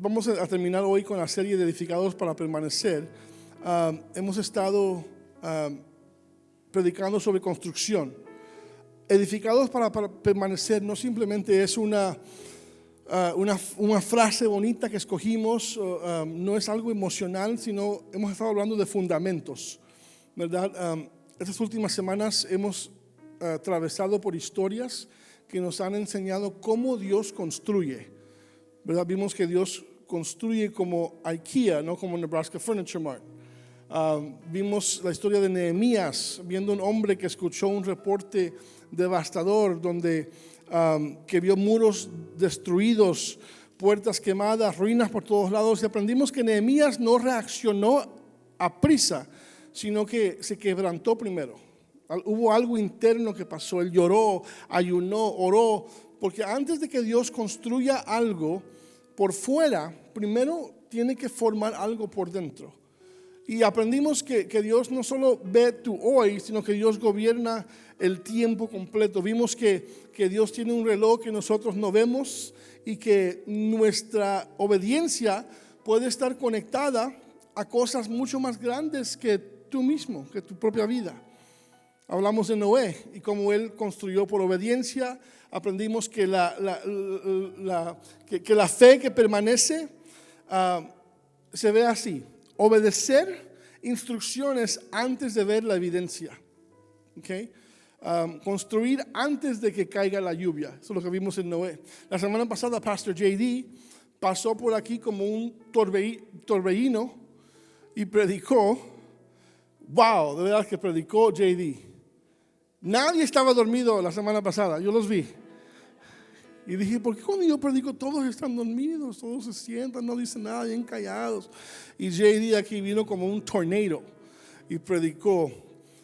Vamos a terminar hoy con la serie de Edificados para Permanecer. Hemos estado predicando sobre construcción. Edificados para permanecer no simplemente es una frase bonita que escogimos, no es algo emocional, sino hemos estado hablando de fundamentos, ¿verdad? Estas últimas semanas hemos atravesado por historias que nos han enseñado cómo Dios construye, ¿verdad? Vimos que Dios construye como IKEA, no como Nebraska Furniture Mart. Vimos la historia de Nehemías, viendo un hombre que escuchó un reporte devastador donde que vio muros destruidos, puertas quemadas, ruinas por todos lados, y aprendimos que Nehemías no reaccionó a prisa, sino que se quebrantó primero. Hubo algo interno que pasó, él lloró, ayunó, oró, porque antes de que Dios construya algo por fuera, primero tiene que formar algo por dentro. Y aprendimos que Dios no solo ve tu hoy, sino que Dios gobierna el tiempo completo. Vimos que Dios tiene un reloj que nosotros no vemos y que nuestra obediencia puede estar conectada a cosas mucho más grandes que tú mismo, que tu propia vida. Hablamos de Noé y cómo él construyó por obediencia. Aprendimos que la fe que permanece se ve así: obedecer instrucciones antes de ver la evidencia. ¿Okay? Construir antes de que caiga la lluvia. Eso es lo que vimos en Noé. La semana pasada Pastor JD pasó por aquí como un torbellino y predicó. Wow, de verdad que predicó JD. Nadie estaba dormido la semana pasada, yo los vi. Y dije, ¿por qué cuando yo predico todos están dormidos? Todos se sientan, no dicen nada, bien callados. Y JD aquí vino como un tornado y predicó.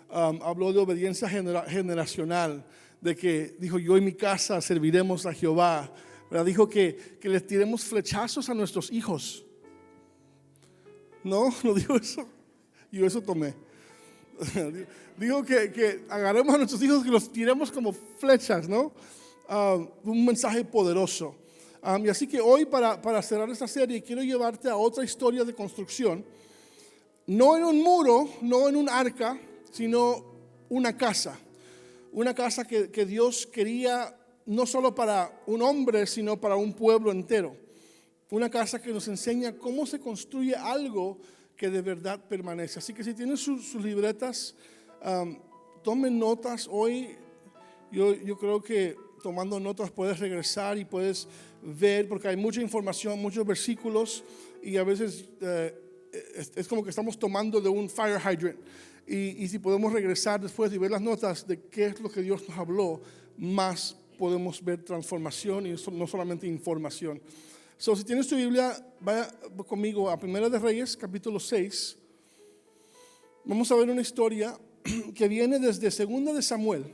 Habló de obediencia generacional, de que dijo, yo y mi casa serviremos a Jehová. ¿Verdad? Dijo que les tiremos flechazos a nuestros hijos. No dijo eso. Yo eso tomé. Dijo que agarremos a nuestros hijos y los tiremos como flechas, ¿no? Un mensaje poderoso. Y así que hoy para cerrar esta serie quiero llevarte a otra historia de construcción. No en un muro, no en un arca, sino una casa. Una casa que Dios quería no solo para un hombre, sino para un pueblo entero. Una casa que nos enseña cómo se construye algo que de verdad permanece. Así que si tienen sus libretas, tomen notas hoy. Yo creo que tomando notas puedes regresar y puedes ver, porque hay mucha información, muchos versículos, y a veces es como que estamos tomando de un fire hydrant. Y si podemos regresar después y ver las notas de qué es lo que Dios nos habló, más podemos ver transformación y no solamente información. So, si tienes tu Biblia, vaya conmigo a 1 de Reyes, capítulo 6. Vamos a ver una historia que viene desde 2 de Samuel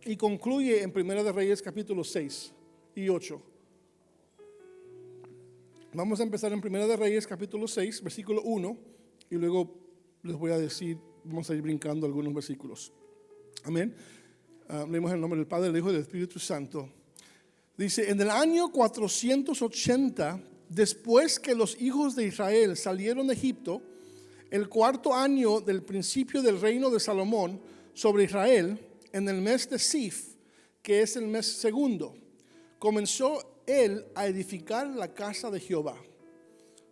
y concluye en 1 de Reyes, capítulo 6 y 8. Vamos a empezar en 1 de Reyes, capítulo 6, versículo 1, y luego les voy a decir, vamos a ir brincando algunos versículos. Amén. Leemos en el nombre del Padre, del Hijo y del Espíritu Santo. Dice, en el año 480, después que los hijos de Israel salieron de Egipto, el 4º año del principio del reino de Salomón sobre Israel, en el mes de Sif, que es el mes segundo, comenzó él a edificar la casa de Jehová.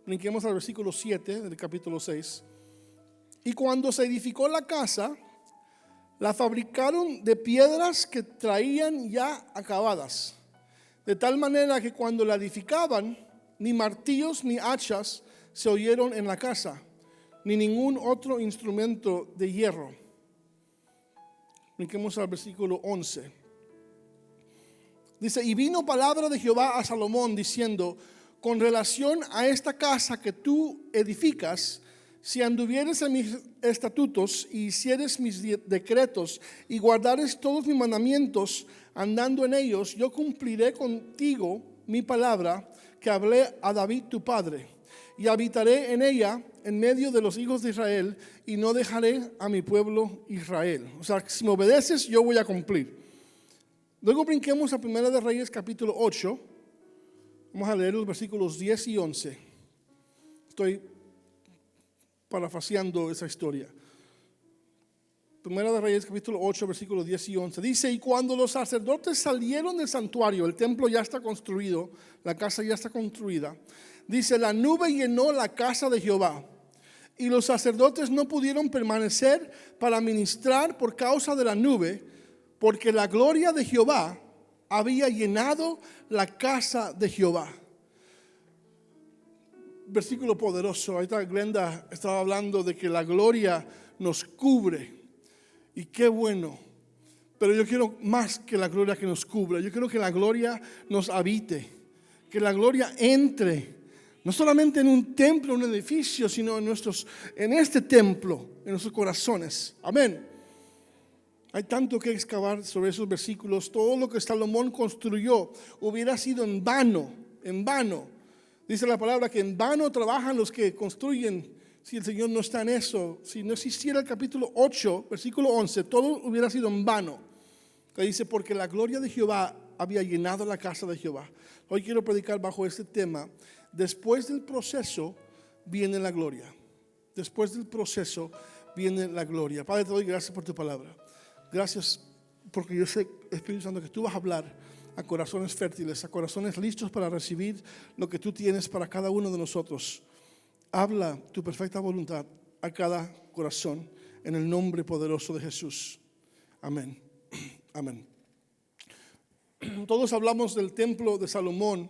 Brinquemos al versículo 7 del capítulo 6. Y cuando se edificó la casa, la fabricaron de piedras que traían ya acabadas, de tal manera que cuando la edificaban, ni martillos ni hachas se oyeron en la casa, ni ningún otro instrumento de hierro. Brinquemos al versículo 11. Dice, y vino palabra de Jehová a Salomón diciendo, con relación a esta casa que tú edificas, si anduvieres en mis estatutos y hicieres mis decretos y guardares todos mis mandamientos andando en ellos, yo cumpliré contigo mi palabra que hablé a David tu padre, y habitaré en ella en medio de los hijos de Israel y no dejaré a mi pueblo Israel. O sea, si me obedeces, yo voy a cumplir. Luego brinquemos a 1 de Reyes capítulo 8. Vamos a leer los versículos 10 y 11. Estoy parafraseando esa historia. Primera de Reyes, capítulo 8, versículos 10 y 11. Dice, y cuando los sacerdotes salieron del santuario, el templo ya está construido, la casa ya está construida. Dice, la nube llenó la casa de Jehová, y los sacerdotes no pudieron permanecer para ministrar por causa de la nube, porque la gloria de Jehová había llenado la casa de Jehová. Versículo poderoso. Ahorita Glenda estaba hablando de que la gloria nos cubre. Y qué bueno. Pero yo quiero más que la gloria que nos cubra. Yo quiero que la gloria nos habite. Que la gloria entre. No solamente en un templo, un edificio, sino en este templo, en nuestros corazones. Amén. Hay tanto que excavar sobre esos versículos. Todo lo que Salomón construyó hubiera sido en vano. En vano. Dice la palabra que en vano trabajan los que construyen. Si el Señor no está en eso, si no existiera el capítulo 8, versículo 11, todo hubiera sido en vano. Que dice, porque la gloria de Jehová había llenado la casa de Jehová. Hoy quiero predicar bajo este tema. Después del proceso viene la gloria. Después del proceso viene la gloria. Padre, te doy gracias por tu palabra. Gracias porque yo sé, Espíritu Santo, que tú vas a hablar a corazones fértiles, a corazones listos para recibir lo que tú tienes para cada uno de nosotros. Habla tu perfecta voluntad a cada corazón en el nombre poderoso de Jesús. Amén. Amén. Todos hablamos del templo de Salomón.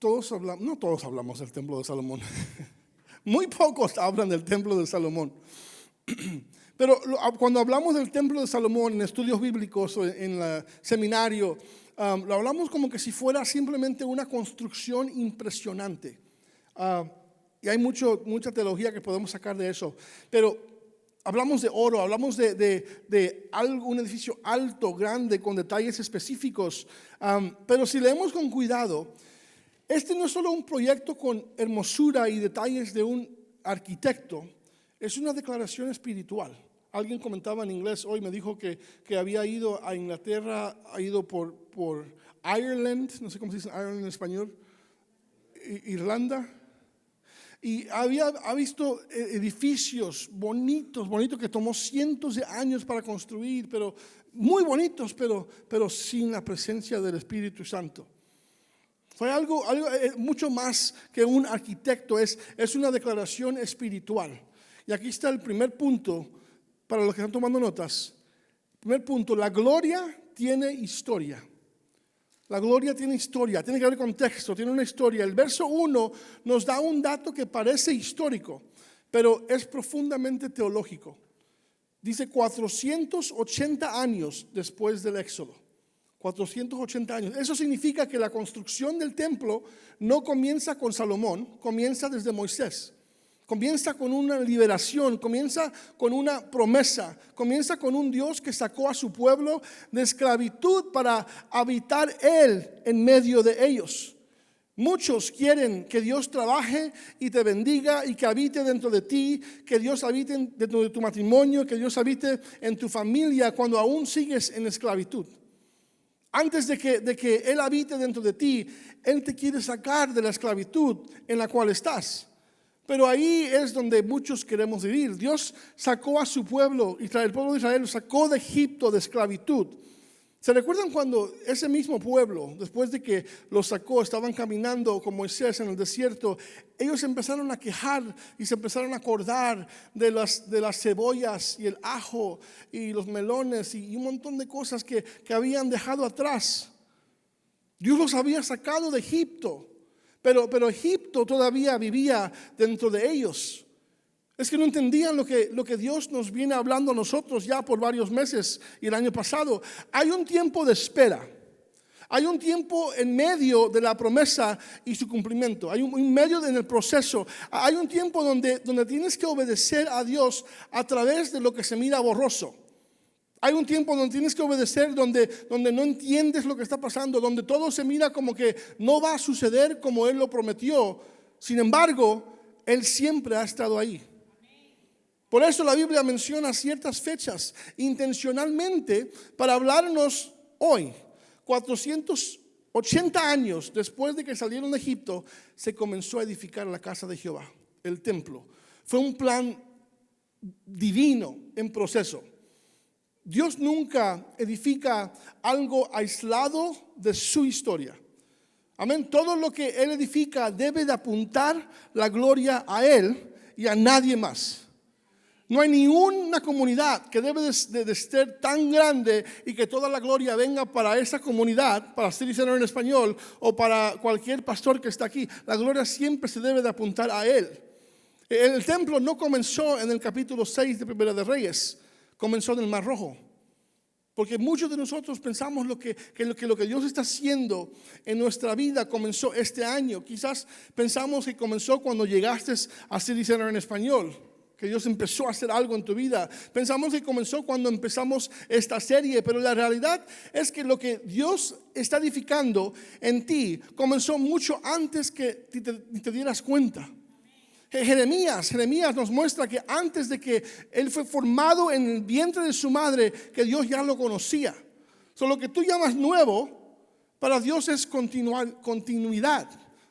No todos hablamos del templo de Salomón. Muy pocos hablan del templo de Salomón. Pero cuando hablamos del templo de Salomón en estudios bíblicos o en el seminario, lo hablamos como que si fuera simplemente una construcción impresionante. Y hay mucha teología que podemos sacar de eso. Pero hablamos de oro, hablamos de un edificio alto, grande, con detalles específicos. Pero si leemos con cuidado, este no es solo un proyecto con hermosura y detalles de un arquitecto, es una declaración espiritual. Alguien comentaba en inglés hoy, me dijo que había ido a Inglaterra, ha ido por Ireland, no sé cómo se dice Ireland en español, Irlanda. Y ha visto edificios bonitos que tomó cientos de años para construir, pero muy bonitos, pero sin la presencia del Espíritu Santo. Fue algo mucho más que un arquitecto, es una declaración espiritual. Y aquí está el primer punto, para los que están tomando notas. Primer punto, la gloria tiene historia. La gloria tiene historia, tiene que haber contexto, tiene una historia. El verso 1 nos da un dato que parece histórico, pero es profundamente teológico. Dice 480 años después del Éxodo. 480 años. Eso significa que la construcción del templo no comienza con Salomón, comienza desde Moisés. Comienza con una liberación, comienza con una promesa, comienza con un Dios que sacó a su pueblo de esclavitud para habitar Él en medio de ellos. Muchos quieren que Dios trabaje y te bendiga y que habite dentro de ti, que Dios habite dentro de tu matrimonio, que Dios habite en tu familia cuando aún sigues en esclavitud. Antes de que Él habite dentro de ti, Él te quiere sacar de la esclavitud en la cual estás. Pero ahí es donde muchos queremos vivir. Dios sacó a su pueblo, el pueblo de Israel lo sacó de Egipto de esclavitud. ¿Se recuerdan cuando ese mismo pueblo, después de que lo sacó, estaban caminando con Moisés en el desierto? Ellos empezaron a quejar y se empezaron a acordar de las cebollas y el ajo y los melones y un montón de cosas que habían dejado atrás. Dios los había sacado de Egipto. Pero Egipto todavía vivía dentro de ellos. Es que no entendían lo que Dios nos viene hablando a nosotros ya por varios meses y el año pasado. Hay un tiempo de espera. Hay un tiempo en medio de la promesa y su cumplimiento. Hay un medio en el proceso. Hay un tiempo donde tienes que obedecer a Dios a través de lo que se mira borroso. Hay un tiempo donde tienes que obedecer, donde no entiendes lo que está pasando, donde todo se mira como que no va a suceder como Él lo prometió. Sin embargo, Él siempre ha estado ahí. Por eso la Biblia menciona ciertas fechas intencionalmente para hablarnos hoy. 400 80 años después de que salieron de Egipto, se comenzó a edificar la casa de Jehová, el templo. Fue un plan divino en proceso. Dios nunca edifica algo aislado de su historia. Amén. Todo lo que Él edifica debe de apuntar la gloria a Él y a nadie más. No hay ni una comunidad que debe de ser tan grande y que toda la gloria venga para esa comunidad, para City Center en español o para cualquier pastor que está aquí. La gloria siempre se debe de apuntar a Él. El templo no comenzó en el capítulo 6 de Primera de Reyes, comenzó en el Mar Rojo. Porque muchos de nosotros pensamos lo que Dios está haciendo en nuestra vida comenzó este año. Quizás pensamos que comenzó cuando llegaste a City Center en español, que Dios empezó a hacer algo en tu vida. Pensamos que comenzó cuando empezamos esta serie, pero la realidad es que lo que Dios está edificando en ti comenzó mucho antes que te dieras cuenta. Jeremías nos muestra que antes de que él fue formado en el vientre de su madre, que Dios ya lo conocía. Lo que tú llamas nuevo, para Dios es continuidad.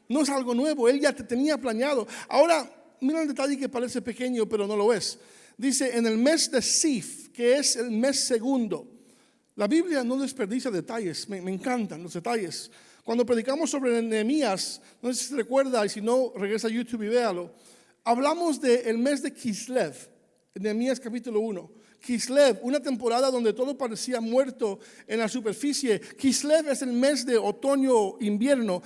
No es algo nuevo, Él ya te tenía planeado. Ahora, mira el detalle que parece pequeño, pero no lo es. Dice, en el mes de Sif, que es el mes segundo. La Biblia no desperdicia detalles, me encantan los detalles. Cuando predicamos sobre Nehemías, no sé si se recuerda, y si no, regresa a YouTube y véalo. Hablamos del mes de Kislev, Nehemías capítulo 1. Kislev, una temporada donde todo parecía muerto en la superficie. Kislev es el mes de otoño-invierno,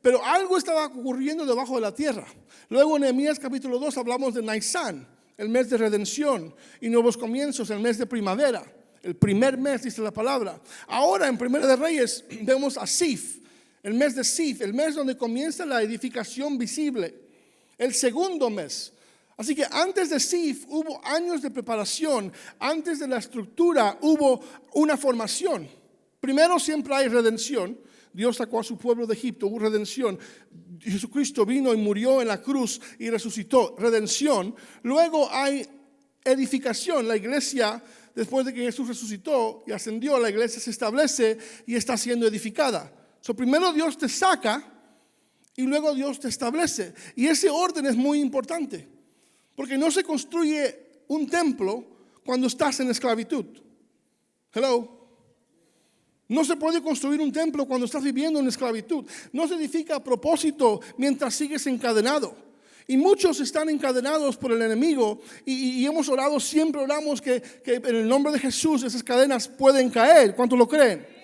pero algo estaba ocurriendo debajo de la tierra. Luego en Nehemías capítulo 2 hablamos de Nisan, el mes de redención y nuevos comienzos, el mes de primavera. El primer mes, dice la palabra. Ahora en Primera de Reyes vemos a Sif, el mes de Sif, el mes donde comienza la edificación visible. El segundo mes. Así que antes de Sif hubo años de preparación. Antes de la estructura hubo una formación. Primero siempre hay redención. Dios sacó a su pueblo de Egipto, hubo redención. Jesucristo vino y murió en la cruz y resucitó, redención. Luego hay edificación. La iglesia, después de que Jesús resucitó y ascendió, la iglesia se establece y está siendo edificada. Primero Dios te saca y luego Dios te establece. Y ese orden es muy importante, porque no se construye un templo cuando estás en esclavitud. Hello. No se puede construir un templo cuando estás viviendo en esclavitud. No se edifica a propósito mientras sigues encadenado. Y muchos están encadenados por el enemigo y hemos orado, siempre oramos que en el nombre de Jesús esas cadenas pueden caer. ¿Cuántos lo creen?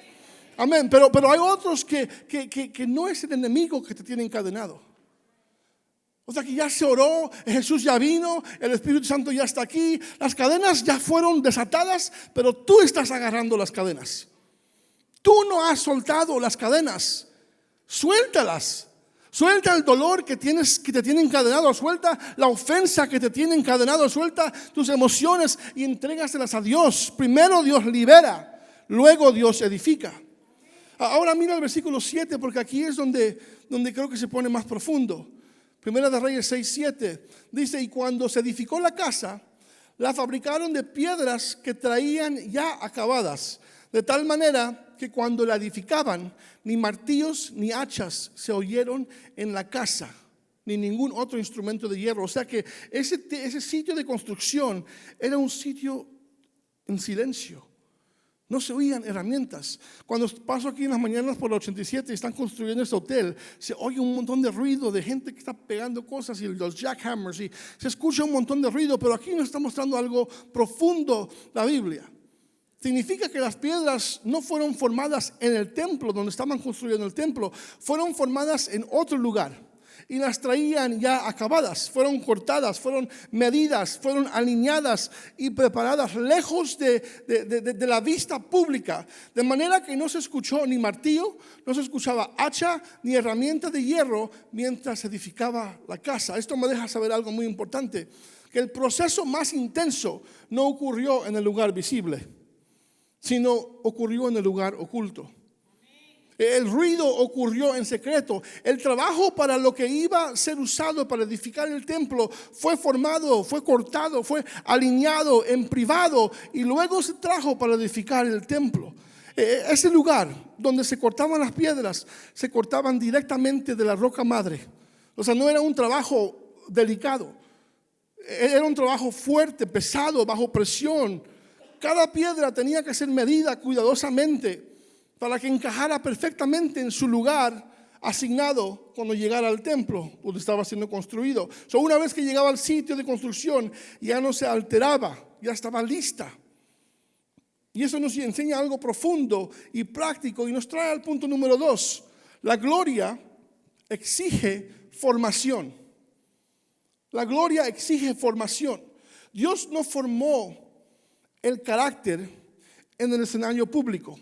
Amén. Pero hay otros que no es el enemigo que te tiene encadenado. O sea que ya se oró, Jesús ya vino, el Espíritu Santo ya está aquí, las cadenas ya fueron desatadas, pero tú estás agarrando las cadenas. Tú no has soltado las cadenas, suéltalas. Suelta el dolor que te tiene encadenado, suelta la ofensa que te tiene encadenado, suelta tus emociones y entrégaselas a Dios. Primero Dios libera, luego Dios edifica. Ahora mira el versículo 7, porque aquí es donde creo que se pone más profundo. Primera de Reyes 6:7 dice, y cuando se edificó la casa, la fabricaron de piedras que traían ya acabadas, de tal manera que cuando la edificaban, ni martillos ni hachas se oyeron en la casa, ni ningún otro instrumento de hierro. O sea que ese sitio de construcción era un sitio en silencio. No se oían herramientas. Cuando paso aquí en las mañanas por la 87 y están construyendo este hotel, se oye un montón de ruido de gente que está pegando cosas y los jackhammers y se escucha un montón de ruido, pero aquí nos está mostrando algo profundo la Biblia. Significa que las piedras no fueron formadas en el templo donde estaban construyendo el templo, fueron formadas en otro lugar. Y las traían ya acabadas, fueron cortadas, fueron medidas, fueron alineadas y preparadas lejos de la vista pública. De manera que no se escuchó ni martillo, no se escuchaba hacha ni herramienta de hierro mientras se edificaba la casa. Esto me deja saber algo muy importante, que el proceso más intenso no ocurrió en el lugar visible, sino ocurrió en el lugar oculto. El ruido ocurrió en secreto. El trabajo para lo que iba a ser usado para edificar el templo fue formado, fue cortado, fue alineado en privado y luego se trajo para edificar el templo. Ese lugar donde se cortaban las piedras, se cortaban directamente de la roca madre. O sea, no era un trabajo delicado. Era un trabajo fuerte, pesado, bajo presión. Cada piedra tenía que ser medida cuidadosamente para que encajara perfectamente en su lugar asignado cuando llegara al templo donde estaba siendo construido. Una vez que llegaba al sitio de construcción, ya no se alteraba, ya estaba lista. Y eso nos enseña algo profundo y práctico y nos trae al punto número 2. La gloria exige formación. La gloria exige formación. Dios no formó el carácter en el escenario público.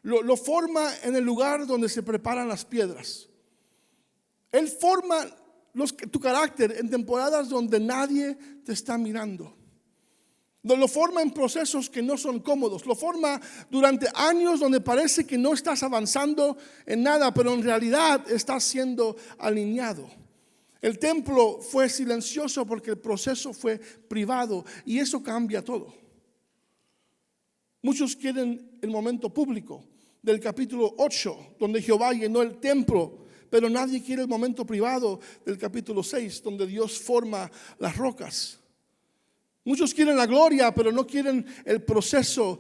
Lo forma en el lugar donde se preparan las piedras. Él forma tu carácter en temporadas donde nadie te está mirando. Lo forma en procesos que no son cómodos. Lo forma durante años donde parece que no estás avanzando en nada, pero en realidad estás siendo alineado. El templo fue silencioso porque el proceso fue privado y eso cambia todo. Muchos quieren el momento público del capítulo 8, donde Jehová llenó el templo, pero nadie quiere el momento privado del capítulo 6, donde Dios forma las rocas. Muchos quieren la gloria, pero no quieren el proceso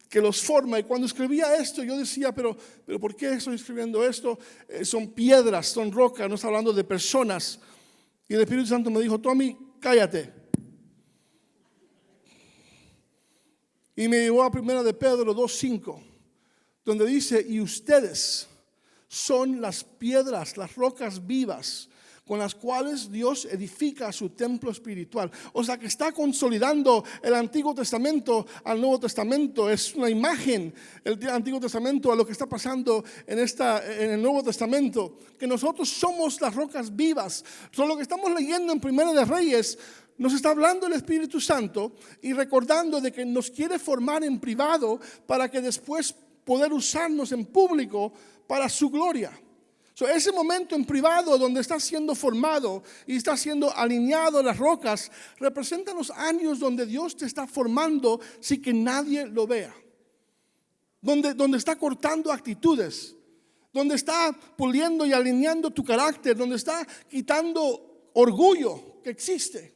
que los forma. Y cuando escribía esto, yo decía, pero ¿por qué estoy escribiendo esto? Son piedras, son rocas, no está hablando de personas. Y el Espíritu Santo me dijo, Tommy, cállate. Y me llevó a 1 de Pedro 2:5, donde dice, y ustedes son las piedras, las rocas vivas, con las cuales Dios edifica su templo espiritual. O sea que está consolidando el Antiguo Testamento al Nuevo Testamento. Es una imagen el Antiguo Testamento a lo que está pasando en el Nuevo Testamento. Que nosotros somos las rocas vivas. Lo que estamos leyendo en Primera de Reyes nos está hablando el Espíritu Santo y recordando de que nos quiere formar en privado para que después poder usarnos en público para su gloria. Ese momento en privado donde estás siendo formado y estás siendo alineado a las rocas representa los años donde Dios te está formando sin que nadie lo vea. Donde está cortando actitudes, donde está puliendo y alineando tu carácter, donde está quitando orgullo que existe.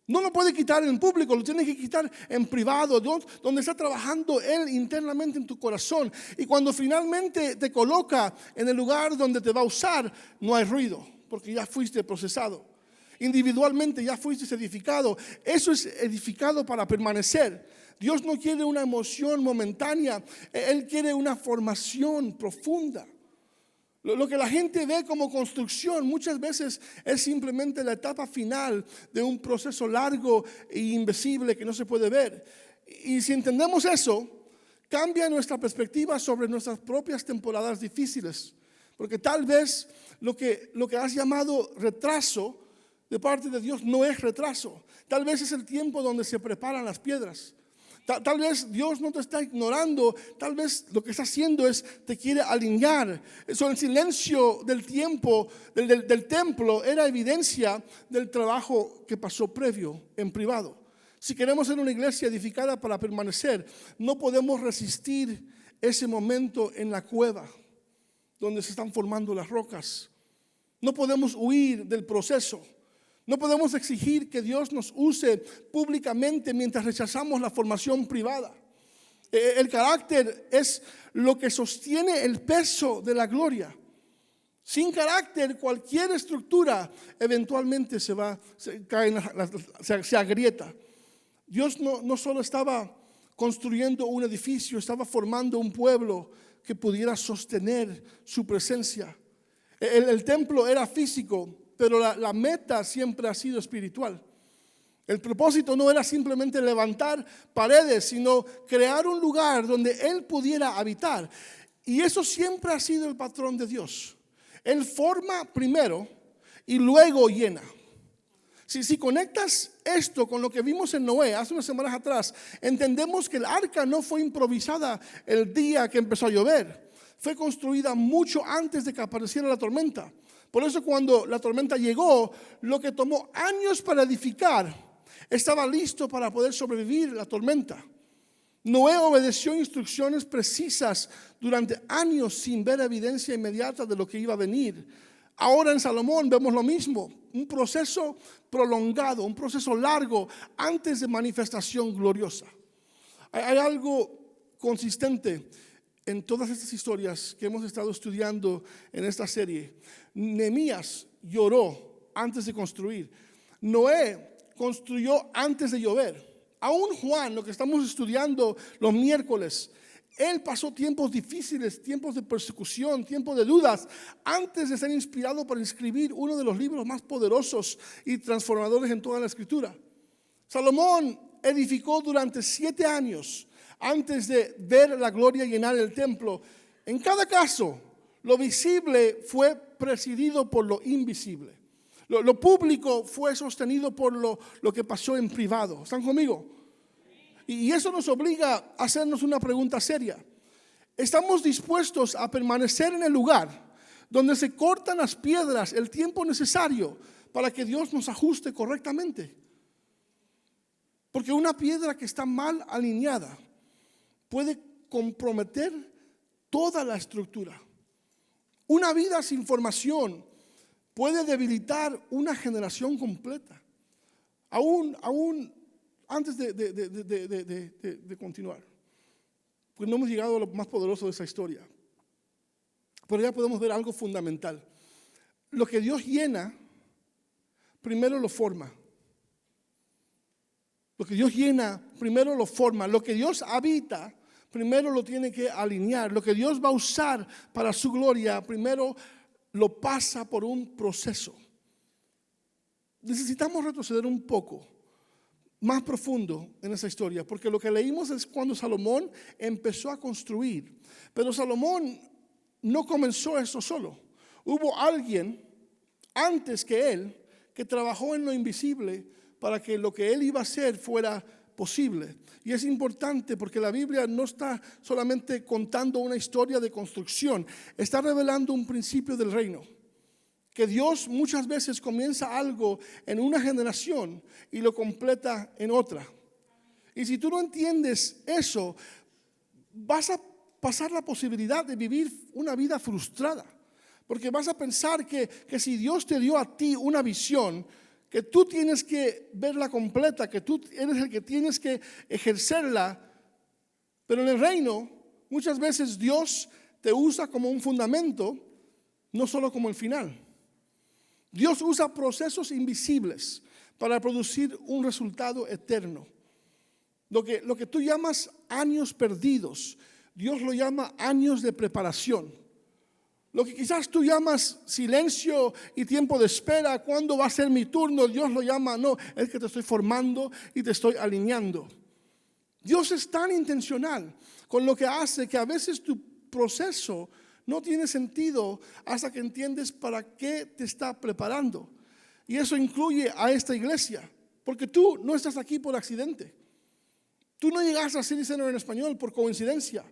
No lo puede quitar en público, lo tiene que quitar en privado, donde está trabajando Él internamente en tu corazón. Y cuando finalmente te coloca en el lugar donde te va a usar, no hay ruido, porque ya fuiste procesado. Individualmente ya fuiste edificado. Eso es edificado para permanecer. Dios no quiere una emoción momentánea, Él quiere una formación profunda. Lo que la gente ve como construcción muchas veces es simplemente la etapa final de un proceso largo e invisible que no se puede ver. Y si entendemos eso, cambia nuestra perspectiva sobre nuestras propias temporadas difíciles. Porque tal vez lo que has llamado retraso de parte de Dios no es retraso. Tal vez es el tiempo donde se preparan las piedras. Tal vez Dios no te está ignorando, tal vez lo que está haciendo es te quiere alinear. El silencio del tiempo, del templo, era evidencia del trabajo que pasó previo en privado. Si queremos ser una iglesia edificada para permanecer, no podemos resistir ese momento en la cueva donde se están formando las rocas. No podemos huir del proceso. No podemos exigir que Dios nos use públicamente mientras rechazamos la formación privada. El carácter es lo que sostiene el peso de la gloria. Sin carácter, cualquier estructura eventualmente se agrieta. Dios no solo estaba construyendo un edificio, estaba formando un pueblo que pudiera sostener su presencia. El templo era físico, pero la meta siempre ha sido espiritual. El propósito no era simplemente levantar paredes, sino crear un lugar donde Él pudiera habitar. Y eso siempre ha sido el patrón de Dios. Él forma primero y luego llena. Si conectas esto con lo que vimos en Noé hace unas semanas atrás, entendemos que el arca no fue improvisada el día que empezó a llover. Fue construida mucho antes de que apareciera la tormenta. Por eso cuando la tormenta llegó, lo que tomó años para edificar estaba listo para poder sobrevivir la tormenta. Noé obedeció instrucciones precisas durante años sin ver evidencia inmediata de lo que iba a venir. Ahora en Salomón vemos lo mismo, un proceso prolongado, un proceso largo antes de manifestación gloriosa. Hay algo consistente en todas estas historias que hemos estado estudiando en esta serie. Nehemías lloró antes de construir. Noé construyó antes de llover. Aún Juan, lo que estamos estudiando los miércoles, él pasó tiempos difíciles, tiempos de persecución, tiempos de dudas, antes de ser inspirado para escribir uno de los libros más poderosos y transformadores en toda la Escritura. Salomón edificó durante 7 años antes de ver la gloria llenar el templo. En cada caso, lo visible fue presidido por lo invisible. Lo público fue sostenido por lo que pasó en privado. ¿Están conmigo? Y eso nos obliga a hacernos una pregunta seria. ¿Estamos dispuestos a permanecer en el lugar donde se cortan las piedras el tiempo necesario para que Dios nos ajuste correctamente? Porque una piedra que está mal alineada puede comprometer toda la estructura. Una vida sin formación puede debilitar una generación completa. Aún antes de continuar, pues no hemos llegado a lo más poderoso de esa historia, pero ya podemos ver algo fundamental. Lo que Dios llena, primero lo forma. Lo que Dios llena, primero lo forma. Lo que Dios habita, primero lo tiene que alinear. Lo que Dios va a usar para su gloria, primero lo pasa por un proceso. Necesitamos retroceder un poco más profundo en esa historia, porque lo que leímos es cuando Salomón empezó a construir. Pero Salomón no comenzó eso solo. Hubo alguien antes que él que trabajó en lo invisible para que lo que él iba a hacer fuera posible. Y es importante porque la Biblia no está solamente contando una historia de construcción, está revelando un principio del reino. Que Dios muchas veces comienza algo en una generación y lo completa en otra. Y si tú no entiendes eso, vas a pasar la posibilidad de vivir una vida frustrada. Porque vas a pensar que si Dios te dio a ti una visión, que tú tienes que verla completa, que tú eres el que tienes que ejercerla. Pero en el reino, muchas veces Dios te usa como un fundamento, no solo como el final. Dios usa procesos invisibles para producir un resultado eterno. Lo que tú llamas años perdidos, Dios lo llama años de preparación. Lo que quizás tú llamas silencio y tiempo de espera, ¿cuándo va a ser mi turno? Dios lo llama, no, es que te estoy formando y te estoy alineando. Dios es tan intencional con lo que hace que a veces tu proceso no tiene sentido hasta que entiendes para qué te está preparando. Y eso incluye a esta iglesia, porque tú no estás aquí por accidente. Tú no llegaste a City Center en español por coincidencia.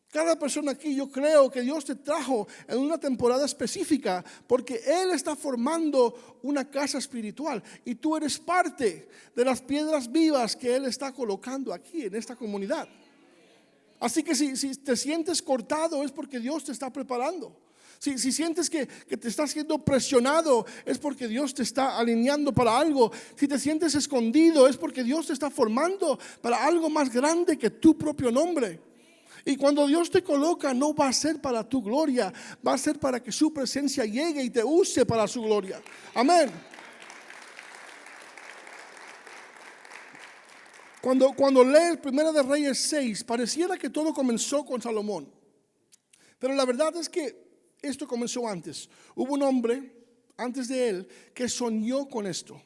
Cada persona aquí, yo creo que Dios te trajo en una temporada específica porque Él está formando una casa espiritual y tú eres parte de las piedras vivas que Él está colocando aquí en esta comunidad. Así que si te sientes cortado es porque Dios te está preparando. Si sientes que te estás siendo presionado es porque Dios te está alineando para algo. Si te sientes escondido es porque Dios te está formando para algo más grande que tu propio nombre. Y cuando Dios te coloca no va a ser para tu gloria, va a ser para que su presencia llegue y te use para su gloria. Amén. Cuando lees 1 de Reyes 6, pareciera que todo comenzó con Salomón. Pero la verdad es que esto comenzó antes. Hubo un hombre antes de él que soñó con esto,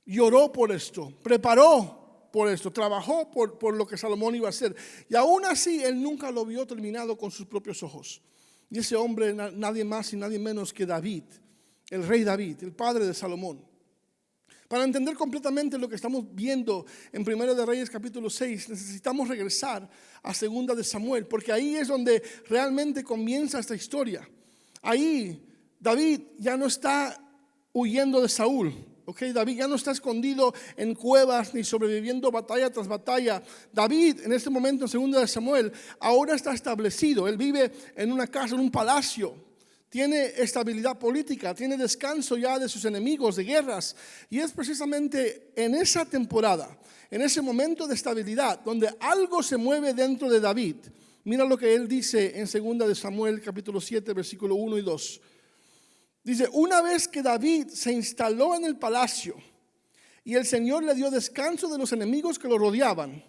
lloró por esto, preparó por esto, trabajó por lo que Salomón iba a hacer. Y aún así él nunca lo vio terminado con sus propios ojos. Y ese hombre nadie más y nadie menos que David, el rey David, el padre de Salomón. Para entender completamente lo que estamos viendo en 1 de Reyes capítulo 6, necesitamos regresar a 2 de Samuel, porque ahí es donde realmente comienza esta historia. Ahí David ya no está huyendo de Saúl. ¿ok? David ya no está escondido en cuevas ni sobreviviendo batalla tras batalla. David, en este momento, en 2 de Samuel, ahora está establecido. Él vive en una casa, en un palacio. Tiene estabilidad política, tiene descanso ya de sus enemigos, de guerras. Y es precisamente en esa temporada, en ese momento de estabilidad, donde algo se mueve dentro de David. Mira lo que él dice en 2 de Samuel, capítulo 7, versículo 1 y 2. Dice, una vez que David se instaló en el palacio y el Señor le dio descanso de los enemigos que lo rodeaban,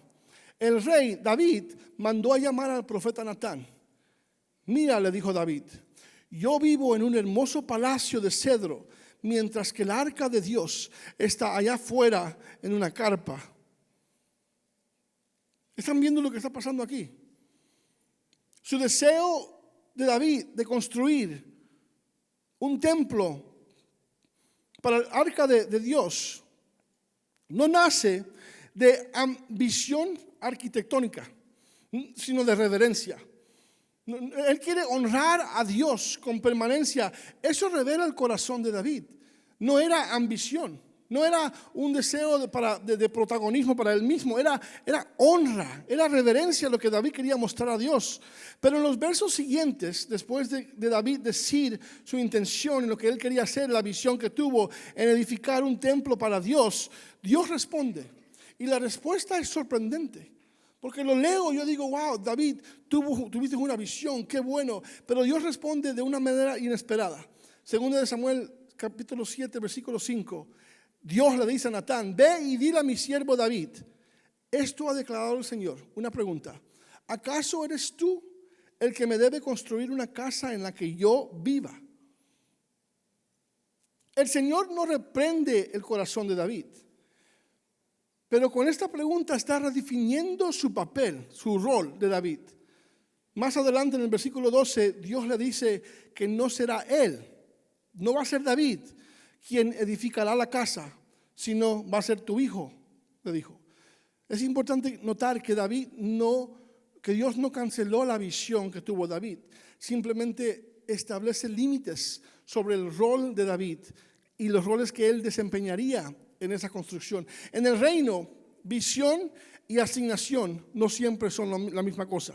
el rey David mandó a llamar al profeta Natán. Mira, le dijo David, yo vivo en un hermoso palacio de cedro, mientras que el arca de Dios está allá afuera en una carpa. ¿Están viendo lo que está pasando aquí? Su deseo de David de construir un templo para el arca de Dios no nace de ambición arquitectónica, sino de reverencia. Él quiere honrar a Dios con permanencia. Eso revela el corazón de David. No era ambición, no era un deseo de protagonismo para él mismo, era honra, era reverencia lo que David quería mostrar a Dios. Pero en los versos siguientes, después de David decir su intención en lo que él quería hacer, la visión que tuvo en edificar un templo para Dios, Dios responde. Y la respuesta es sorprendente. Porque lo leo, yo digo, wow, David, tuviste una visión, qué bueno. Pero Dios responde de una manera inesperada. 2 de Samuel, capítulo 7, versículo 5. Dios le dice a Natán, ve y dile a mi siervo David, esto ha declarado el Señor. Una pregunta, ¿acaso eres tú el que me debe construir una casa en la que yo viva? El Señor no reprende el corazón de David. Pero con esta pregunta está redefiniendo su papel, su rol de David. Más adelante en el versículo 12, Dios le dice que no será él, no va a ser David quien edificará la casa, sino va a ser tu hijo, le dijo. Es importante notar que que Dios no canceló la visión que tuvo David, simplemente establece límites sobre el rol de David y los roles que él desempeñaría en esa construcción. En el reino, visión y asignación no siempre son la misma cosa.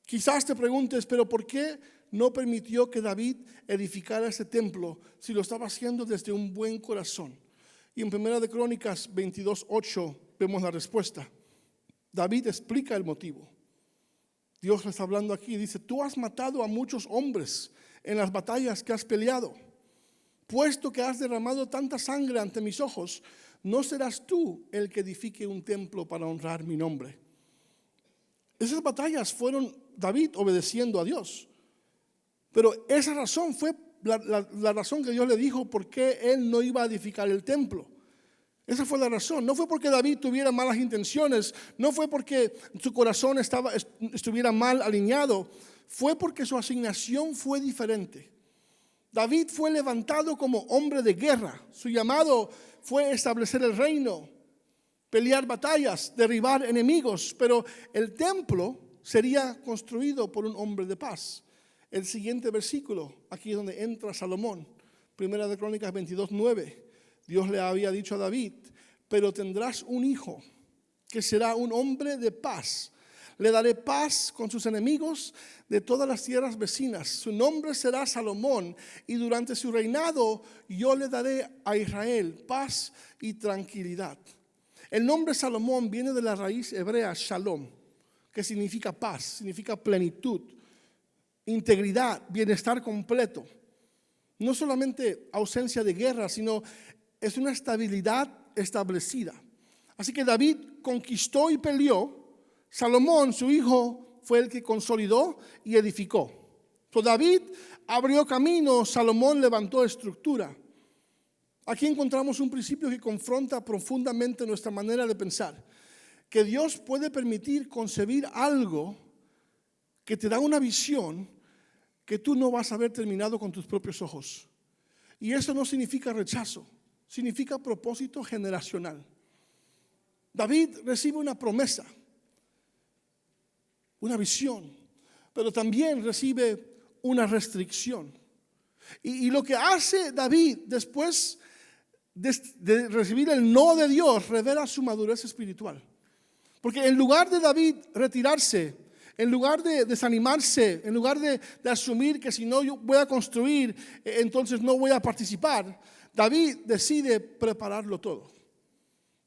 Quizás te preguntes, pero ¿por qué no permitió que David edificara ese templo si lo estaba haciendo desde un buen corazón? Y en 1 de Crónicas 22:8 vemos la respuesta. David explica el motivo. Dios le está hablando aquí y dice, tú has matado a muchos hombres en las batallas que has peleado. Puesto que has derramado tanta sangre ante mis ojos, no serás tú el que edifique un templo para honrar mi nombre. Esas batallas fueron David obedeciendo a Dios. Pero esa razón fue la razón que Dios le dijo por qué él no iba a edificar el templo. Esa fue la razón. No fue porque David tuviera malas intenciones, no fue porque su corazón estuviera mal alineado, fue porque su asignación fue diferente. David fue levantado como hombre de guerra. Su llamado fue establecer el reino, pelear batallas, derribar enemigos, pero el templo sería construido por un hombre de paz. El siguiente versículo, aquí es donde entra Salomón, 1 de Crónicas 22:9. Dios le había dicho a David, pero tendrás un hijo que será un hombre de paz. Le daré paz con sus enemigos de todas las tierras vecinas. Su nombre será Salomón y durante su reinado yo le daré a Israel paz y tranquilidad. El nombre Salomón viene de la raíz hebrea shalom, que significa paz, significa plenitud, integridad, bienestar completo. No solamente ausencia de guerra, sino es una estabilidad establecida. Así que David conquistó y peleó. Salomón, su hijo, fue el que consolidó y edificó. David abrió camino, Salomón levantó estructura. Aquí encontramos un principio que confronta profundamente nuestra manera de pensar. Que Dios puede permitir concebir algo que te da una visión que tú no vas a ver terminado con tus propios ojos. Y eso no significa rechazo, significa propósito generacional. David recibe una promesa, una visión, pero también recibe una restricción. Y lo que hace David después de recibir el no de Dios revela su madurez espiritual. Porque en lugar de David retirarse, en lugar de desanimarse, en lugar de asumir que si no yo voy a construir, entonces no voy a participar, David decide prepararlo todo.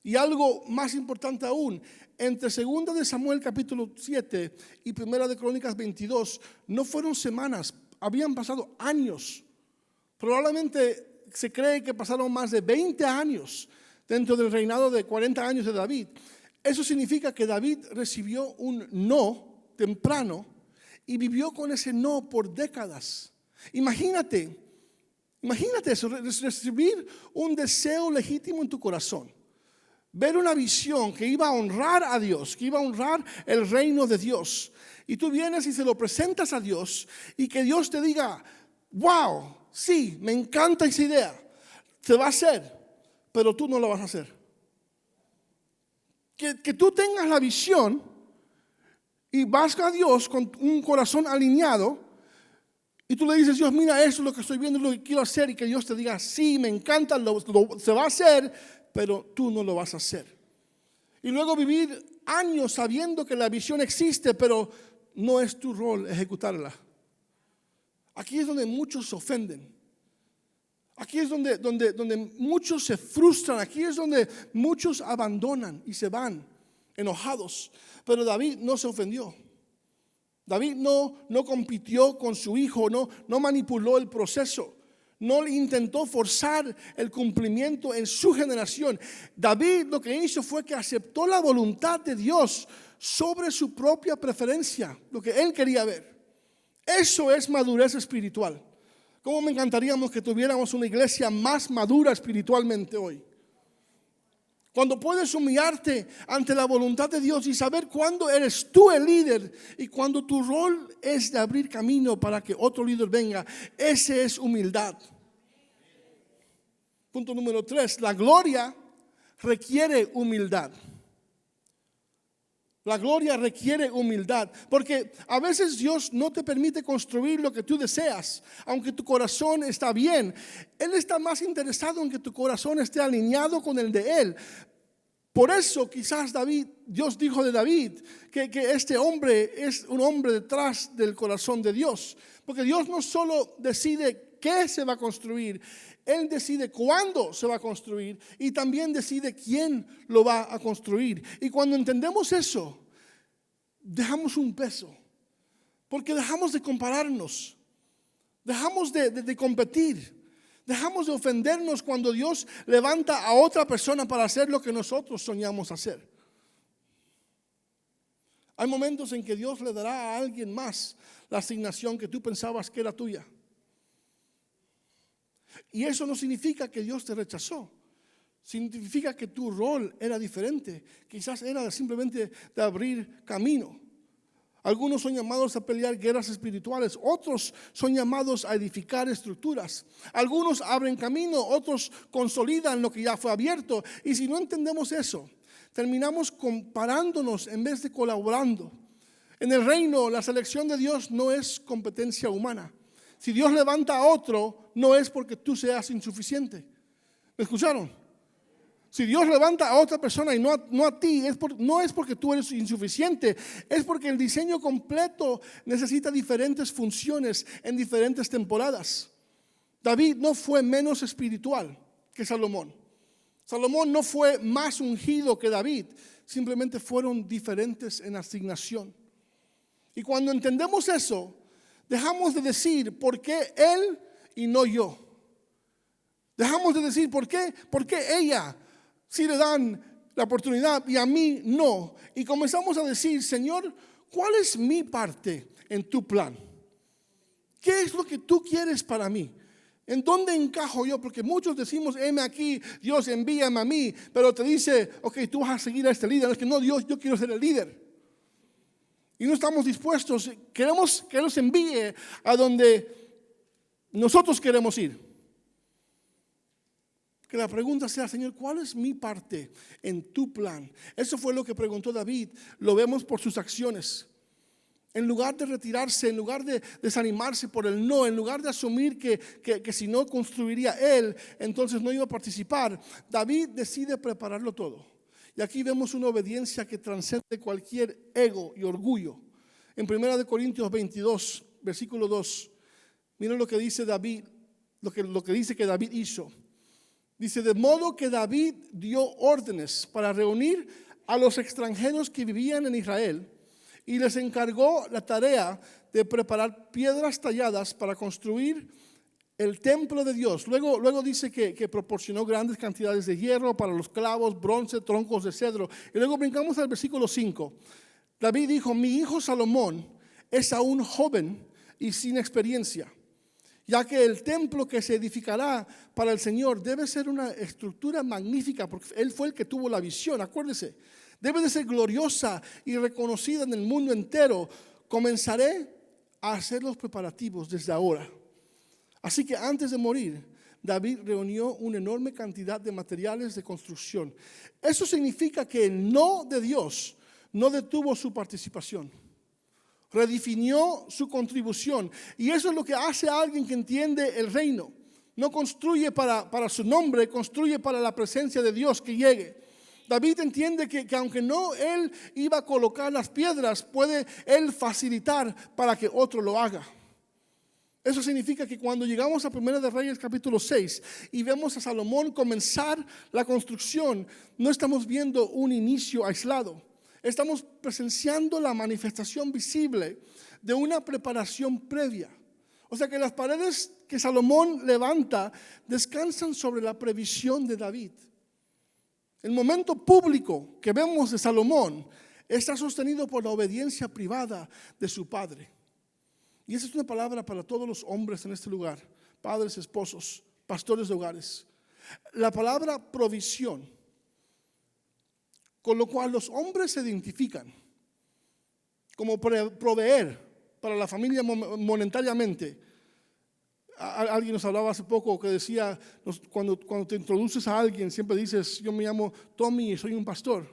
Y algo más importante aún, entre 2 de Samuel capítulo 7 y 1 de Crónicas 22, no fueron semanas, habían pasado años. Probablemente se cree que pasaron más de 20 años dentro del reinado de 40 años de David. Eso significa que David recibió un no temprano y vivió con ese no por décadas. Imagínate eso, recibir un deseo legítimo en tu corazón. Ver una visión que iba a honrar a Dios, que iba a honrar el reino de Dios. Y tú vienes y se lo presentas a Dios y que Dios te diga, wow, sí, me encanta esa idea, se va a hacer, pero tú no lo vas a hacer. Que tú tengas la visión y vas a Dios con un corazón alineado y tú le dices, Dios, mira, eso es lo que estoy viendo, es lo que quiero hacer, y que Dios te diga, sí, me encanta, se va a hacer, pero tú no lo vas a hacer. Y luego vivir años sabiendo que la visión existe, pero no es tu rol ejecutarla. Aquí es donde muchos se ofenden. Aquí es donde muchos se frustran. Aquí es donde muchos abandonan y se van enojados. Pero David no se ofendió. David no compitió con su hijo, no manipuló el proceso, no intentó forzar el cumplimiento en su generación. David lo que hizo fue que aceptó la voluntad de Dios sobre su propia preferencia, lo que él quería ver. Eso es madurez espiritual. ¿Cómo me encantaríamos que tuviéramos una iglesia más madura espiritualmente hoy? Cuando puedes humillarte ante la voluntad de Dios y saber cuándo eres tú el líder y cuando tu rol es de abrir camino para que otro líder venga. Ese es humildad. Punto número 3, la gloria requiere humildad. La gloria requiere humildad, porque a veces Dios no te permite construir lo que tú deseas, aunque tu corazón está bien. Él está más interesado en que tu corazón esté alineado con el de Él. Por eso quizás Dios dijo de David que este hombre es un hombre detrás del corazón de Dios, porque Dios no solo decide qué se va a construir, Él decide cuándo se va a construir y también decide quién lo va a construir. Y cuando entendemos eso, dejamos un peso, porque dejamos de compararnos, dejamos de competir, dejamos de ofendernos cuando Dios levanta a otra persona para hacer lo que nosotros soñamos hacer. Hay momentos en que Dios le dará a alguien más la asignación que tú pensabas que era tuya. Y eso no significa que Dios te rechazó. Significa que tu rol era diferente. Quizás era simplemente de abrir camino. Algunos son llamados a pelear guerras espirituales. Otros son llamados a edificar estructuras. Algunos abren camino. Otros consolidan lo que ya fue abierto. Y si no entendemos eso, terminamos comparándonos en vez de colaborando. En el reino, la selección de Dios no es competencia humana. Si Dios levanta a otro, no es porque tú seas insuficiente. ¿Me escucharon? Si Dios levanta a otra persona y no a ti, no es porque tú eres insuficiente, es porque el diseño completo necesita diferentes funciones en diferentes temporadas. David no fue menos espiritual que Salomón. Salomón no fue más ungido que David, simplemente fueron diferentes en asignación. Y cuando entendemos eso, dejamos de decir por qué él y no yo. Dejamos de decir por qué ella sí le dan la oportunidad y a mí no. Y comenzamos a decir, Señor, ¿cuál es mi parte en tu plan? ¿Qué es lo que tú quieres para mí? ¿En dónde encajo yo? Porque muchos decimos, heme aquí, Dios envíame a mí. Pero te dice, ok, tú vas a seguir a este líder. Es que no, Dios, yo quiero ser el líder. Y no estamos dispuestos, queremos que nos envíe a donde nosotros queremos ir. Que la pregunta sea, Señor, ¿cuál es mi parte en tu plan? Eso fue lo que preguntó David. Lo vemos por sus acciones. En lugar de retirarse, en lugar de desanimarse por el no, en lugar de asumir que si no construiría él, entonces no iba a participar, David decide prepararlo todo. Y aquí vemos una obediencia que transcende cualquier ego y orgullo. En 1 Corintios 22, versículo 2, miren lo que dice David, lo que dice que David hizo. Dice, de modo que David dio órdenes para reunir a los extranjeros que vivían en Israel y les encargó la tarea de preparar piedras talladas para construir el templo de Dios. Luego dice que proporcionó grandes cantidades de hierro para los clavos, bronce, troncos de cedro. Y luego brincamos al versículo 5. David dijo, mi hijo Salomón es aún joven y sin experiencia, ya que el templo que se edificará para el Señor debe ser una estructura magnífica, porque él fue el que tuvo la visión, acuérdese. Debe de ser gloriosa y reconocida en el mundo entero. Comenzaré a hacer los preparativos desde ahora. Así que antes de morir, David reunió una enorme cantidad de materiales de construcción. Eso significa que el no de Dios no detuvo su participación. Redefinió su contribución. Y eso es lo que hace a alguien que entiende el reino. No construye para su nombre, construye para la presencia de Dios que llegue. David entiende que aunque no él iba a colocar las piedras, puede él facilitar para que otro lo haga. Eso significa que cuando llegamos a 1 de Reyes capítulo 6 y vemos a Salomón comenzar la construcción, no estamos viendo un inicio aislado. Estamos presenciando la manifestación visible de una preparación previa. O sea que las paredes que Salomón levanta descansan sobre la previsión de David. El momento público que vemos de Salomón está sostenido por la obediencia privada de su padre. Y esa es una palabra para todos los hombres en este lugar, padres, esposos, pastores de hogares. La palabra provisión, con lo cual los hombres se identifican como proveer para la familia monetariamente. Alguien nos hablaba hace poco que decía, cuando te introduces a alguien, siempre dices, yo me llamo Tommy y soy un pastor.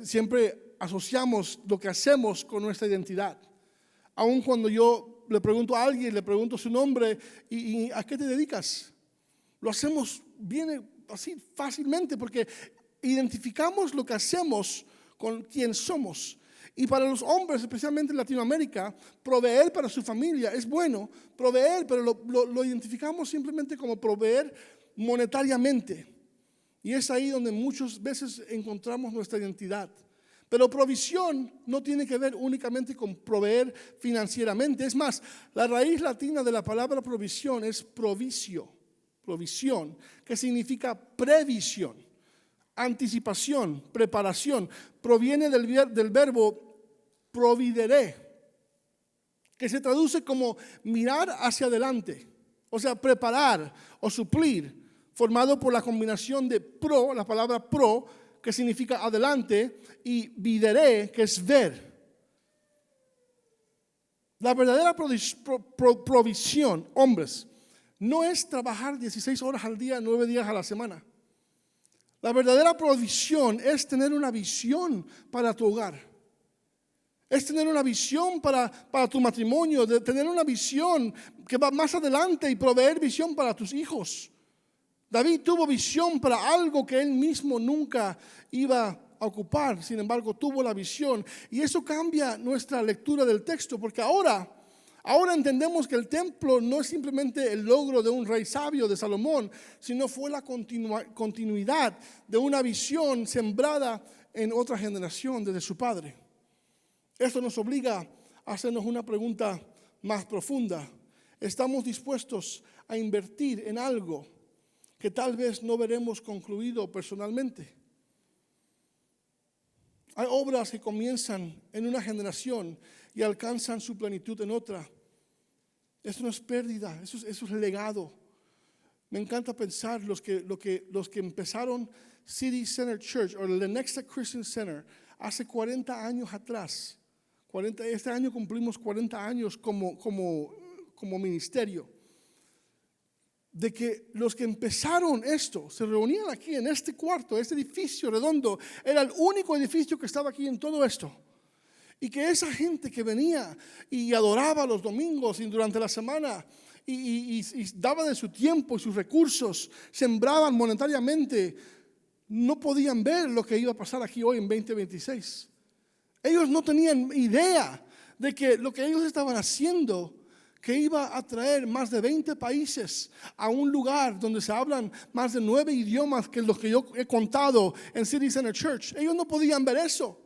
Siempre asociamos lo que hacemos con nuestra identidad. Aun cuando yo le pregunto a alguien, le pregunto su nombre y ¿a qué te dedicas? Lo hacemos bien así fácilmente porque identificamos lo que hacemos con quién somos. Y para los hombres, especialmente en Latinoamérica, proveer para su familia es bueno, proveer, pero lo identificamos simplemente como proveer monetariamente. Y es ahí donde muchas veces encontramos nuestra identidad. Pero provisión no tiene que ver únicamente con proveer financieramente. Es más, la raíz latina de la palabra provisión es provisión, que significa previsión, anticipación, preparación. Proviene del verbo provideré, que se traduce como mirar hacia adelante, o sea, preparar o suplir, formado por la combinación de pro, la palabra pro, que significa adelante, y videré, que es ver. La verdadera provisión, hombres, no es trabajar 16 horas al día, 9 días a la semana. La verdadera provisión es tener una visión para tu hogar. Es tener una visión para tu matrimonio, de tener una visión que va más adelante y proveer visión para tus hijos. David tuvo visión para algo que él mismo nunca iba a ocupar, sin embargo tuvo la visión. Y eso cambia nuestra lectura del texto, porque ahora entendemos que el templo no es simplemente el logro de un rey sabio, de Salomón, sino fue la continuidad de una visión sembrada en otra generación desde su padre. Esto nos obliga a hacernos una pregunta más profunda. ¿Estamos dispuestos a invertir en algo que tal vez no veremos concluido personalmente? Hay obras que comienzan en una generación y alcanzan su plenitud en otra. Eso no es pérdida, eso es legado. Me encanta pensar los que empezaron City Center Church o el Lenexa Christian Center hace 40 años atrás. Este año cumplimos 40 años como ministerio. De que los que empezaron esto se reunían aquí en este cuarto, este edificio redondo, era el único edificio que estaba aquí en todo esto. Y que esa gente que venía y adoraba los domingos y durante la semana y daba de su tiempo y sus recursos, sembraban monetariamente, no podían ver lo que iba a pasar aquí hoy en 2026. Ellos no tenían idea de que lo que ellos estaban haciendo, que iba a traer más de 20 países a un lugar donde se hablan más de 9 idiomas que los que yo he contado en City Center Church. Ellos no podían ver eso,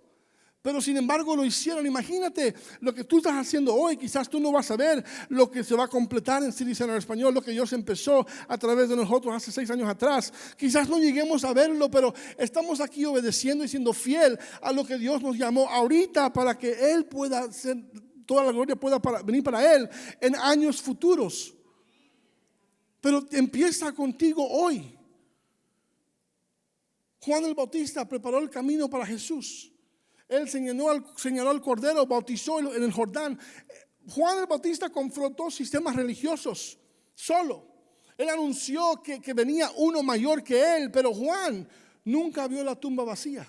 pero sin embargo lo hicieron. Imagínate lo que tú estás haciendo hoy. Quizás tú no vas a ver lo que se va a completar en City Center Español, lo que Dios empezó a través de nosotros hace 6 años atrás. Quizás no lleguemos a verlo, pero estamos aquí obedeciendo y siendo fiel a lo que Dios nos llamó ahorita para que Él pueda ser, toda la gloria pueda venir para Él en años futuros. Pero empieza contigo hoy. Juan el Bautista preparó el camino para Jesús. Él señaló al Cordero, bautizó en el Jordán. Juan el Bautista confrontó sistemas religiosos solo. Él anunció que venía uno mayor que él, pero Juan nunca vio la tumba vacía.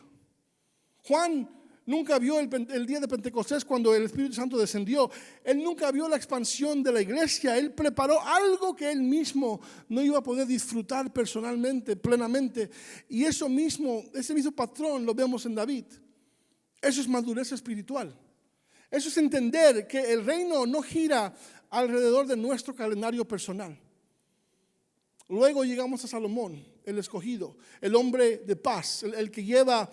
Juan nunca vio el día de Pentecostés cuando el Espíritu Santo descendió. Él nunca vio la expansión de la iglesia. Él preparó algo que él mismo no iba a poder disfrutar personalmente, plenamente. Y ese mismo patrón lo vemos en David. Eso es madurez espiritual. Eso es entender que el reino no gira alrededor de nuestro calendario personal. Luego llegamos a Salomón, el escogido, el hombre de paz, el que lleva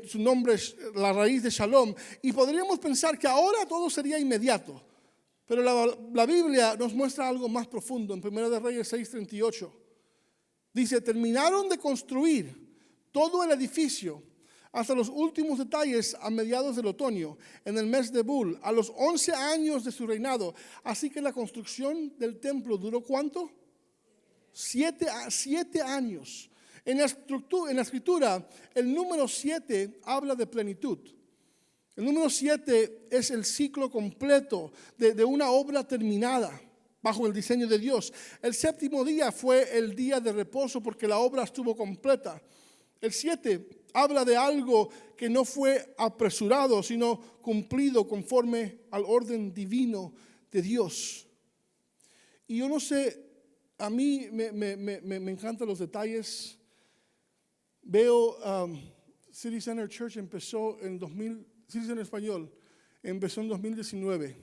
su nombre, la raíz de Shalom. Y podríamos pensar que ahora todo sería inmediato. Pero la Biblia nos muestra algo más profundo. En 1 de Reyes 6:38 dice: terminaron de construir todo el edificio hasta los últimos detalles a mediados del otoño, en el mes de Bul, a los 11 años de su reinado. Así que la construcción del templo duró ¿cuánto? 7 años. En la escritura, el número 7 habla de plenitud. El número 7 es el ciclo completo de una obra terminada bajo el diseño de Dios. El séptimo día fue el día de reposo porque la obra estuvo completa. El 7 habla de algo que no fue apresurado, sino cumplido conforme al orden divino de Dios. Y yo no sé, a mí me encantan los detalles. Veo City Center Church empezó en 2000, City Center Español empezó en 2019.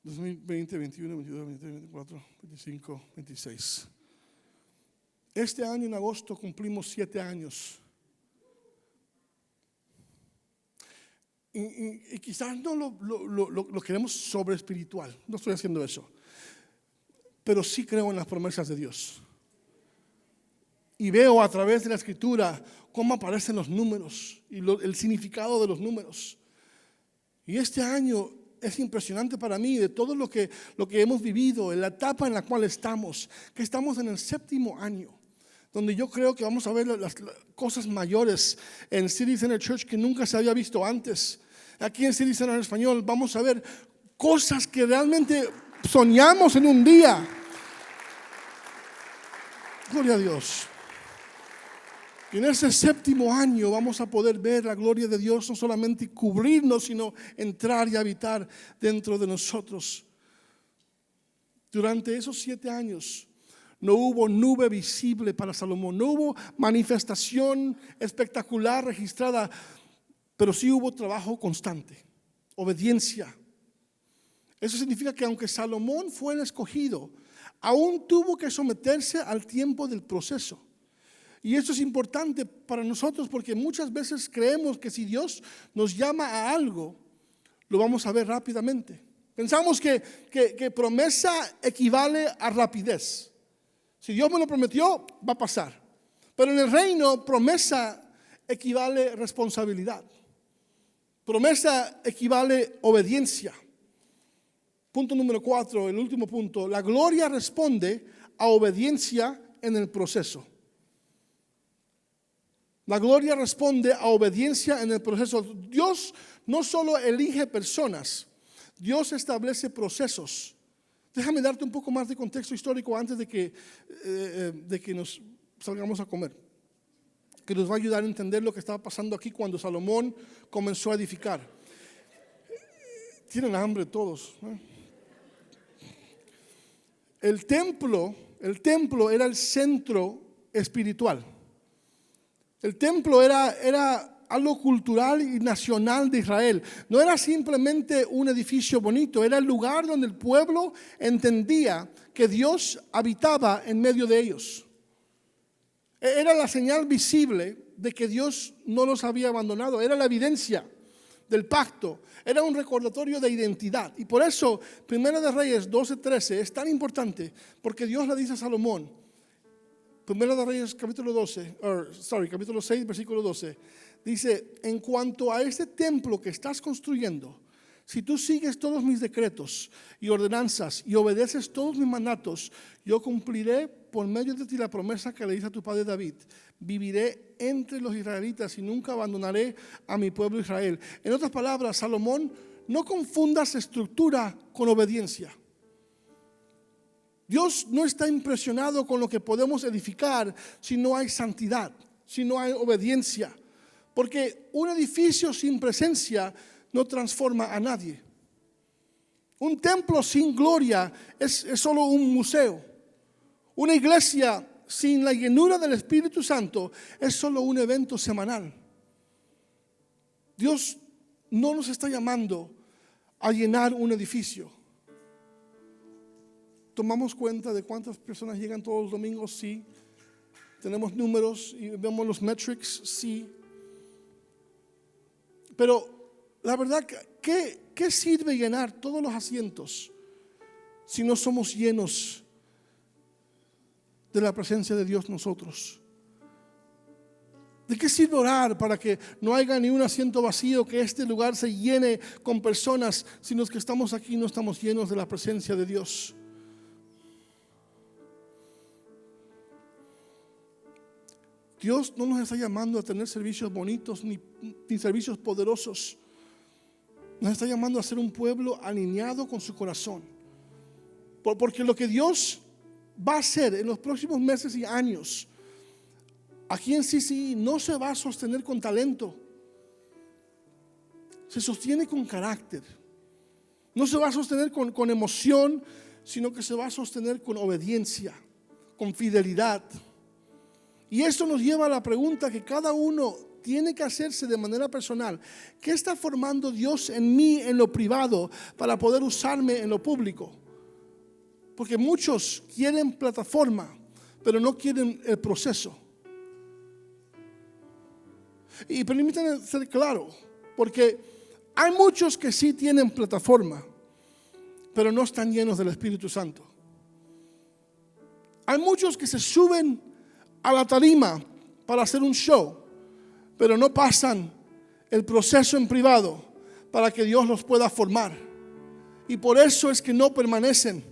2020, 21, 22, 23, 24, 25, 26. Este año en agosto cumplimos 7 años. Y quizás no lo queremos sobre espiritual. No estoy haciendo eso. Pero sí creo en las promesas de Dios. Y veo a través de la escritura cómo aparecen los números y el significado de los números. Y este año es impresionante para mí de todo lo que hemos vivido, en la etapa en la cual estamos, que estamos en el 7º año, donde yo creo que vamos a ver las cosas mayores en City Center Church que nunca se había visto antes. Aquí en City Center Español vamos a ver cosas que realmente soñamos en un día. Gloria a Dios. Y en ese 7º año vamos a poder ver la gloria de Dios, no solamente cubrirnos, sino entrar y habitar dentro de nosotros. Durante esos 7 años no hubo nube visible para Salomón, no hubo manifestación espectacular registrada, pero sí hubo trabajo constante, obediencia. Eso significa que aunque Salomón fue el escogido, aún tuvo que someterse al tiempo del proceso. Y eso es importante para nosotros porque muchas veces creemos que si Dios nos llama a algo, lo vamos a ver rápidamente. Pensamos que promesa equivale a rapidez. Si Dios me lo prometió, va a pasar. Pero en el reino, promesa equivale a responsabilidad. Promesa equivale a obediencia. Punto número 4, el último punto. La gloria responde a obediencia en el proceso. La gloria responde a obediencia en el proceso. Dios no solo elige personas, Dios establece procesos. Déjame darte un poco más de contexto histórico antes de que nos salgamos a comer. que nos va a ayudar a entender lo que estaba pasando aquí cuando Salomón comenzó a edificar. Tienen hambre todos, ¿eh? El templo era el centro espiritual. El templo era algo cultural y nacional de Israel. No era simplemente un edificio bonito, era el lugar donde el pueblo entendía que Dios habitaba en medio de ellos. Era la señal visible de que Dios no los había abandonado, era la evidencia del pacto, era un recordatorio de identidad. Y por eso, Primera de Reyes 12:13 es tan importante, porque Dios le dice a Salomón, Primera de Reyes capítulo 6, versículo 12, dice: en cuanto a este templo que estás construyendo, si tú sigues todos mis decretos y ordenanzas y obedeces todos mis mandatos, yo cumpliré por medio de ti la promesa que le hice a tu padre David. Viviré entre los israelitas y nunca abandonaré a mi pueblo Israel. En otras palabras, Salomón, no confundas estructura con obediencia. Dios no está impresionado con lo que podemos edificar si no hay santidad, si no hay obediencia. Porque un edificio sin presencia no transforma a nadie. Un templo sin gloria es solo un museo. Una iglesia sin la llenura del Espíritu Santo es solo un evento semanal. Dios no nos está llamando a llenar un edificio. ¿Tomamos cuenta de cuántas personas llegan todos los domingos? Sí. ¿Tenemos números y vemos los metrics? Sí. Pero la verdad, ¿qué sirve llenar todos los asientos si no somos llenos de la presencia de Dios nosotros? ¿De qué sirve orar para que no haya ni un asiento vacío, que este lugar se llene con personas, si los que estamos aquí no estamos llenos de la presencia de Dios? Dios no nos está llamando a tener servicios bonitos ni servicios poderosos. Nos está llamando a ser un pueblo alineado con su corazón. Porque lo que Dios va a hacer en los próximos meses y años aquí en CCI no se va a sostener con talento. Se sostiene con carácter. No se va a sostener con emoción, sino que se va a sostener con obediencia, con fidelidad. Y esto nos lleva a la pregunta que cada uno tiene que hacerse de manera personal: ¿qué está formando Dios en mí en lo privado para poder usarme en lo público? Porque muchos quieren plataforma, pero no quieren el proceso. Y permítanme ser claro, porque hay muchos que sí tienen plataforma, pero no están llenos del Espíritu Santo. Hay muchos que se suben a la tarima para hacer un show, pero no pasan el proceso en privado para que Dios los pueda formar. Y por eso es que no permanecen.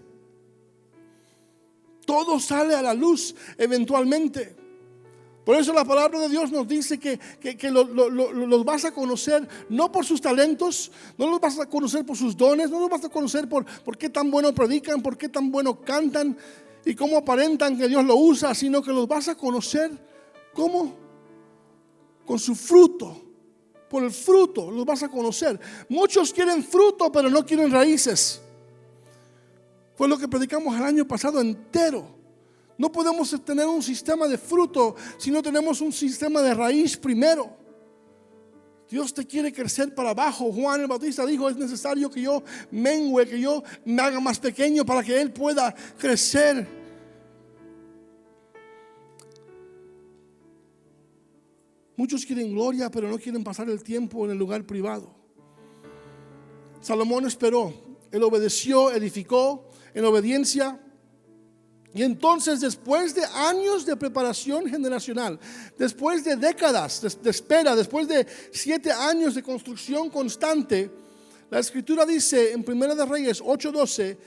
Todo sale a la luz eventualmente. Por eso la palabra de Dios nos dice que los vas a conocer no por sus talentos, no los vas a conocer por sus dones, no los vas a conocer por qué tan bueno predican, por qué tan bueno cantan y cómo aparentan que Dios lo usa, sino que los vas a conocer ¿cómo? Con su fruto. Por el fruto los vas a conocer. Muchos quieren fruto, pero no quieren raíces. Fue lo que predicamos el año pasado entero. No podemos tener un sistema de fruto si no tenemos un sistema de raíz primero. Dios te quiere crecer para abajo. Juan el Bautista dijo: es necesario que yo mengüe, que yo me haga más pequeño para que Él pueda crecer. Muchos quieren gloria, pero no quieren pasar el tiempo en el lugar privado. Salomón esperó, él obedeció, edificó en obediencia. Y entonces, después de años de preparación generacional, después de décadas de espera, después de 7 años de construcción constante, la Escritura dice en Primera de Reyes 8:12: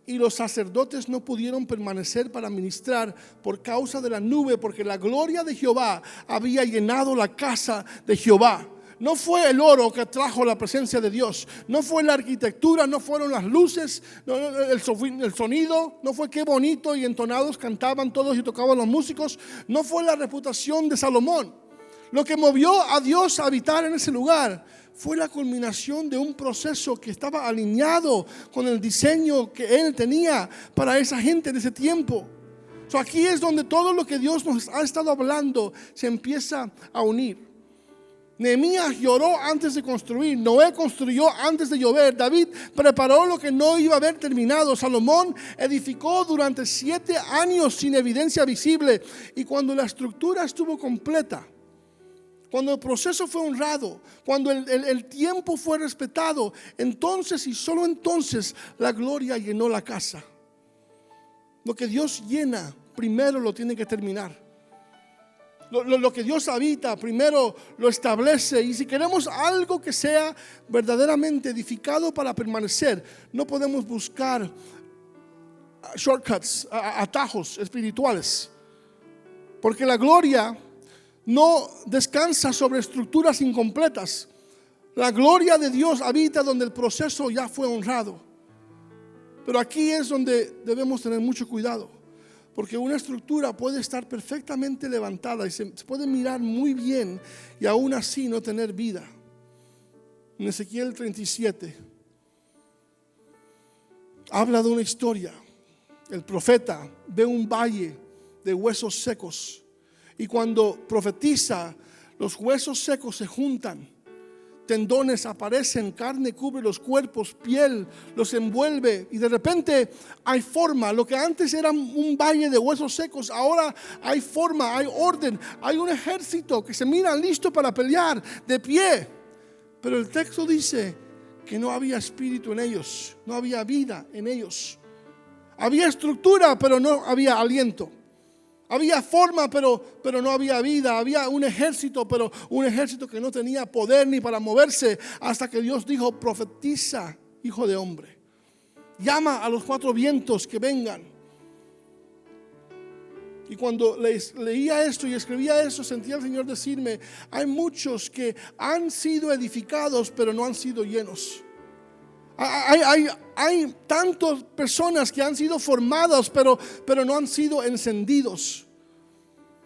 y los sacerdotes no pudieron permanecer para ministrar por causa de la nube, porque la gloria de Jehová había llenado la casa de Jehová. No fue el oro que trajo la presencia de Dios, no fue la arquitectura, no fueron las luces, el sonido, no fue qué bonito y entonados cantaban todos y tocaban los músicos, no fue la reputación de Salomón. Lo que movió a Dios a habitar en ese lugar fue la culminación de un proceso que estaba alineado con el diseño que Él tenía para esa gente de ese tiempo. Aquí es donde todo lo que Dios nos ha estado hablando se empieza a unir. Nehemías lloró antes de construir. Noé construyó antes de llover. David preparó lo que no iba a haber terminado. Salomón edificó durante 7 años sin evidencia visible. Y cuando la estructura estuvo completa, cuando el proceso fue honrado, cuando el tiempo fue respetado, entonces y solo entonces la gloria llenó la casa. Lo que Dios llena, primero lo tiene que terminar. Lo que Dios habita, primero lo establece. Y si queremos algo que sea verdaderamente edificado para permanecer, no podemos buscar shortcuts, atajos espirituales. Porque la gloria no descansa sobre estructuras incompletas. La gloria de Dios habita donde el proceso ya fue honrado. Pero aquí es donde debemos tener mucho cuidado. Porque una estructura puede estar perfectamente levantada y se puede mirar muy bien y aún así no tener vida. En Ezequiel 37 habla de una historia. El profeta ve un valle de huesos secos y cuando profetiza, los huesos secos se juntan. Tendones aparecen, carne cubre los cuerpos, piel los envuelve y de repente hay forma. Lo que antes era un valle de huesos secos, ahora hay forma, hay orden, hay un ejército que se mira listo para pelear de pie. Pero el texto dice que no había espíritu en ellos, no había vida en ellos. Había estructura, pero no había aliento. Había forma, pero no había vida. Había un ejército, pero un ejército que no tenía poder ni para moverse. Hasta que Dios dijo: profetiza, hijo de hombre. Llama a los 4 vientos que vengan. Y cuando leía esto y escribía eso, sentía el Señor decirme: hay muchos que han sido edificados, pero no han sido llenos. Hay tantas personas que han sido formadas, pero no han sido encendidos.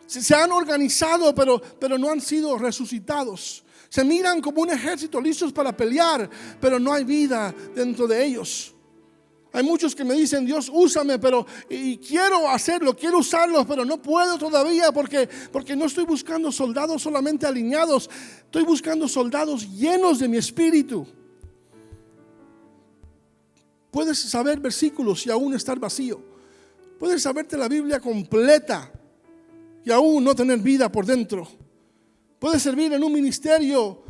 Se han organizado, pero no han sido resucitados. Se miran como un ejército listos para pelear, pero no hay vida dentro de ellos. Hay muchos que me dicen: Dios, úsame, y quiero hacerlo, quiero usarlo, pero no puedo todavía porque no estoy buscando soldados solamente alineados. Estoy buscando soldados llenos de mi espíritu. Puedes saber versículos y aún estar vacío. Puedes saberte la Biblia completa y aún no tener vida por dentro. Puedes servir en un ministerio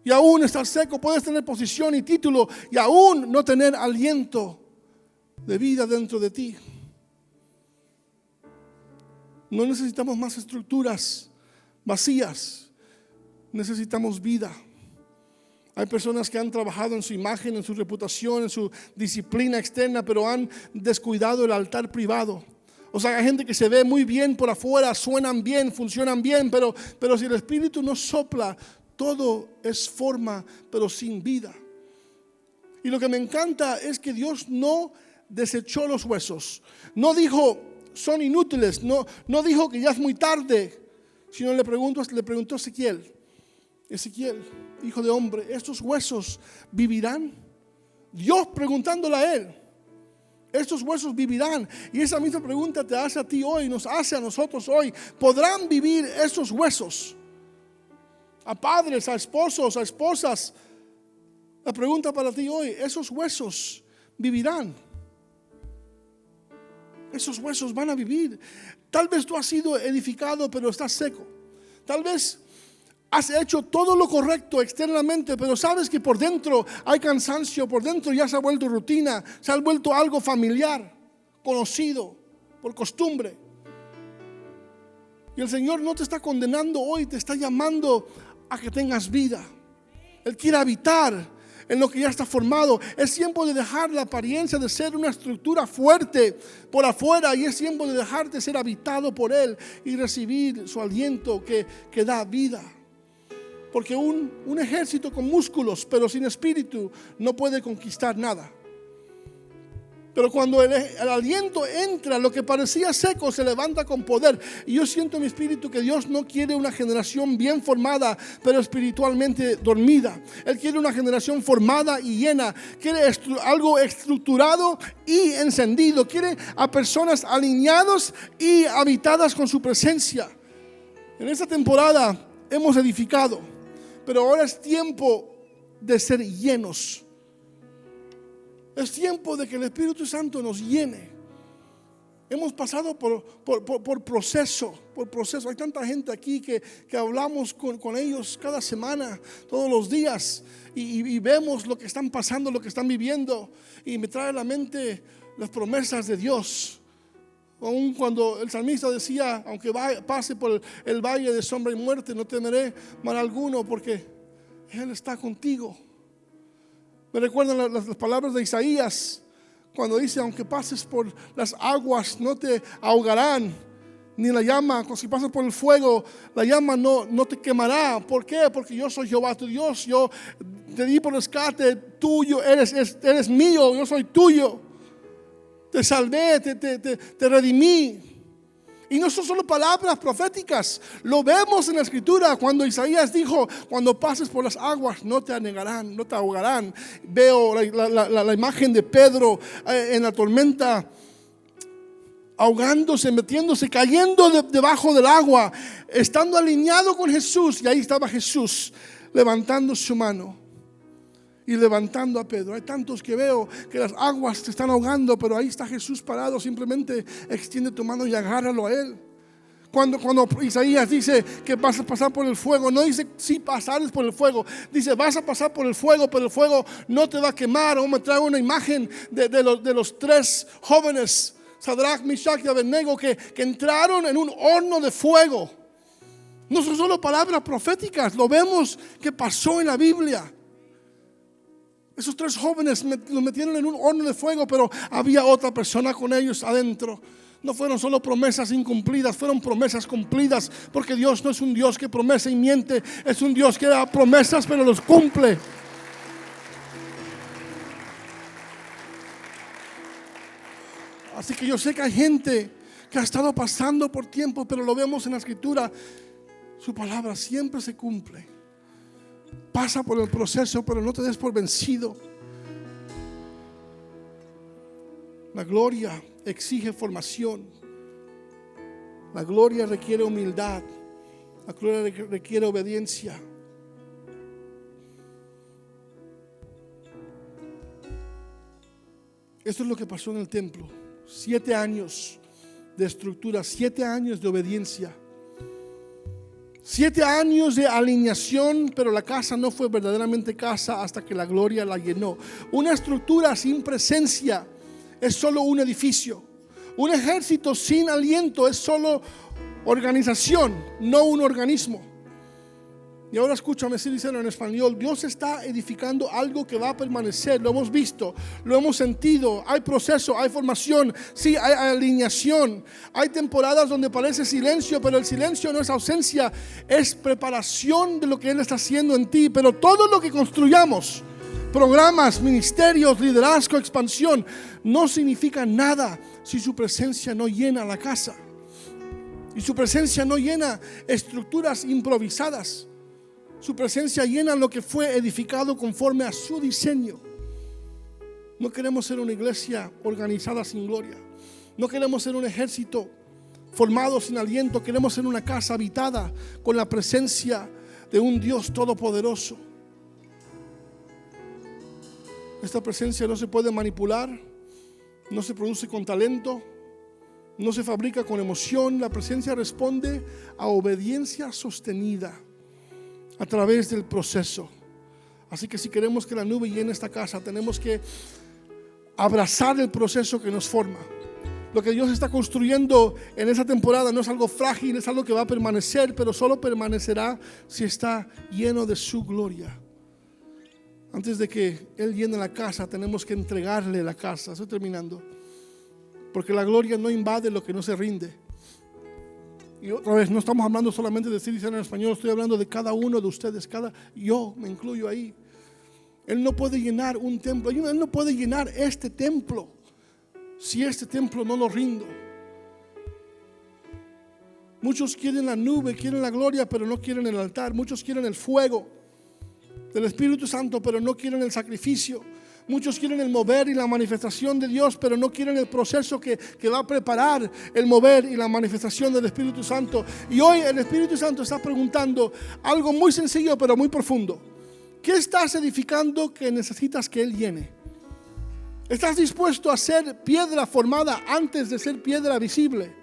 y aún estar seco. Puedes tener posición y título y aún no tener aliento de vida dentro de ti. No necesitamos más estructuras vacías. Necesitamos vida. Hay personas que han trabajado en su imagen, en su reputación, en su disciplina externa, pero han descuidado el altar privado. Hay gente que se ve muy bien por afuera, suenan bien, funcionan bien, pero si el Espíritu no sopla, todo es forma, pero sin vida. Y lo que me encanta es que Dios no desechó los huesos. No dijo: son inútiles. No dijo que ya es muy tarde. Sino le preguntó a Ezequiel, hijo de hombre, ¿estos huesos vivirán? Dios preguntándole a él: ¿estos huesos vivirán? Y esa misma pregunta te hace a ti hoy, nos hace a nosotros hoy. ¿Podrán vivir estos huesos? A padres, a esposos, a esposas. La pregunta para ti hoy: ¿esos huesos vivirán? Esos huesos van a vivir. Tal vez tú has sido edificado, pero estás seco. Tal vez has hecho todo lo correcto externamente, pero sabes que por dentro hay cansancio, por dentro ya se ha vuelto rutina, se ha vuelto algo familiar, conocido, por costumbre. Y el Señor no te está condenando hoy, te está llamando a que tengas vida. Él quiere habitar en lo que ya está formado. Es tiempo de dejar la apariencia de ser una estructura fuerte por afuera y es tiempo de dejarte ser habitado por Él y recibir su aliento que da vida. Porque un ejército con músculos pero sin espíritu no puede conquistar nada. Pero cuando el aliento entra, lo que parecía seco se levanta con poder. Y yo siento en mi espíritu que Dios no quiere una generación bien formada, pero espiritualmente dormida. Él quiere una generación formada y llena. Quiere algo estructurado y encendido. Quiere a personas alineadas y habitadas con su presencia. En esta temporada hemos edificado, pero ahora es tiempo de ser llenos. Es tiempo de que el Espíritu Santo nos llene. Hemos pasado por proceso. Hay tanta gente aquí que hablamos con ellos cada semana, todos los días, y vemos lo que están pasando, lo que están viviendo, y me trae a la mente las promesas de Dios. Aun cuando el salmista decía, aunque pase por el valle de sombra y muerte, no temeré mal alguno, porque Él está contigo. Me recuerdan las palabras de Isaías cuando dice, aunque pases por las aguas no te ahogarán, ni la llama, si pasas por el fuego, la llama no te quemará. ¿Por qué? Porque yo soy Jehová tu Dios, yo te di por rescate, tuyo, eres mío, yo soy tuyo. Te salvé, te redimí. Y no son solo palabras proféticas, lo vemos en la escritura cuando Isaías dijo, cuando pases por las aguas no te anegarán, no te ahogarán. Veo la imagen de Pedro en la tormenta, ahogándose, metiéndose, cayendo debajo del agua, estando alineado con Jesús. Y ahí estaba Jesús levantando su mano y levantando a Pedro. Hay tantos que veo que las aguas te están ahogando, pero ahí está Jesús parado. Simplemente extiende tu mano y agárralo a Él. Cuando Isaías dice que vas a pasar por el fuego, no dice si pasares por el fuego, dice vas a pasar por el fuego, pero el fuego no te va a quemar. O me trae una imagen de los tres jóvenes, Sadrach, Meshach y Abednego, que entraron en un horno de fuego. No son solo palabras proféticas, lo vemos que pasó en la Biblia. Esos tres jóvenes los metieron en un horno de fuego, pero había otra persona con ellos adentro. No fueron solo promesas incumplidas, fueron promesas cumplidas, porque Dios no es un Dios que promesa y miente, es un Dios que da promesas pero los cumple. Así que yo sé que hay gente que ha estado pasando por tiempo, pero lo vemos en la escritura, su palabra siempre se cumple. Pasa por el proceso, pero no te des por vencido. La gloria exige formación. La gloria requiere humildad. La gloria requiere obediencia. Esto es lo que pasó en el templo. 7 años de estructura, 7 años de obediencia. 7 años de alineación, pero la casa no fue verdaderamente casa hasta que la gloria la llenó. Una estructura sin presencia es solo un edificio. Un ejército sin aliento es solo organización, no un organismo. Y ahora escúchame si dicen en español, Dios está edificando algo que va a permanecer. Lo hemos visto, lo hemos sentido. Hay proceso, hay formación, sí, hay alineación. Hay temporadas donde parece silencio, pero el silencio no es ausencia, es preparación de lo que Él está haciendo en ti. Pero todo lo que construyamos, programas, ministerios, liderazgo, expansión, no significa nada si su presencia no llena la casa. Y su presencia no llena estructuras improvisadas. Su presencia llena lo que fue edificado conforme a su diseño. No queremos ser una iglesia organizada sin gloria. No queremos ser un ejército formado sin aliento. Queremos ser una casa habitada con la presencia de un Dios todopoderoso. Esta presencia no se puede manipular, no se produce con talento, no se fabrica con emoción. La presencia responde a obediencia sostenida a través del proceso. Así que si queremos que la nube llene esta casa, tenemos que abrazar el proceso que nos forma. Lo que Dios está construyendo en esa temporada no es algo frágil, es algo que va a permanecer, pero solo permanecerá si está lleno de su gloria. Antes de que Él llene la casa, tenemos que entregarle la casa. Estoy terminando. Porque la gloria no invade lo que no se rinde. Y otra vez, no estamos hablando solamente de decir en español, estoy hablando de cada uno de ustedes, yo me incluyo ahí. Él no puede llenar un templo, Él no puede llenar este templo si este templo no lo rindo? Muchos quieren la nube, quieren la gloria, pero no quieren el altar. Muchos quieren el fuego del Espíritu Santo, pero no quieren el sacrificio. Muchos quieren el mover y la manifestación de Dios, pero no quieren el proceso que va a preparar el mover y la manifestación del Espíritu Santo. Y hoy el Espíritu Santo está preguntando algo muy sencillo, pero muy profundo. ¿Qué estás edificando que necesitas que Él llene? ¿Estás dispuesto a ser piedra formada antes de ser piedra visible?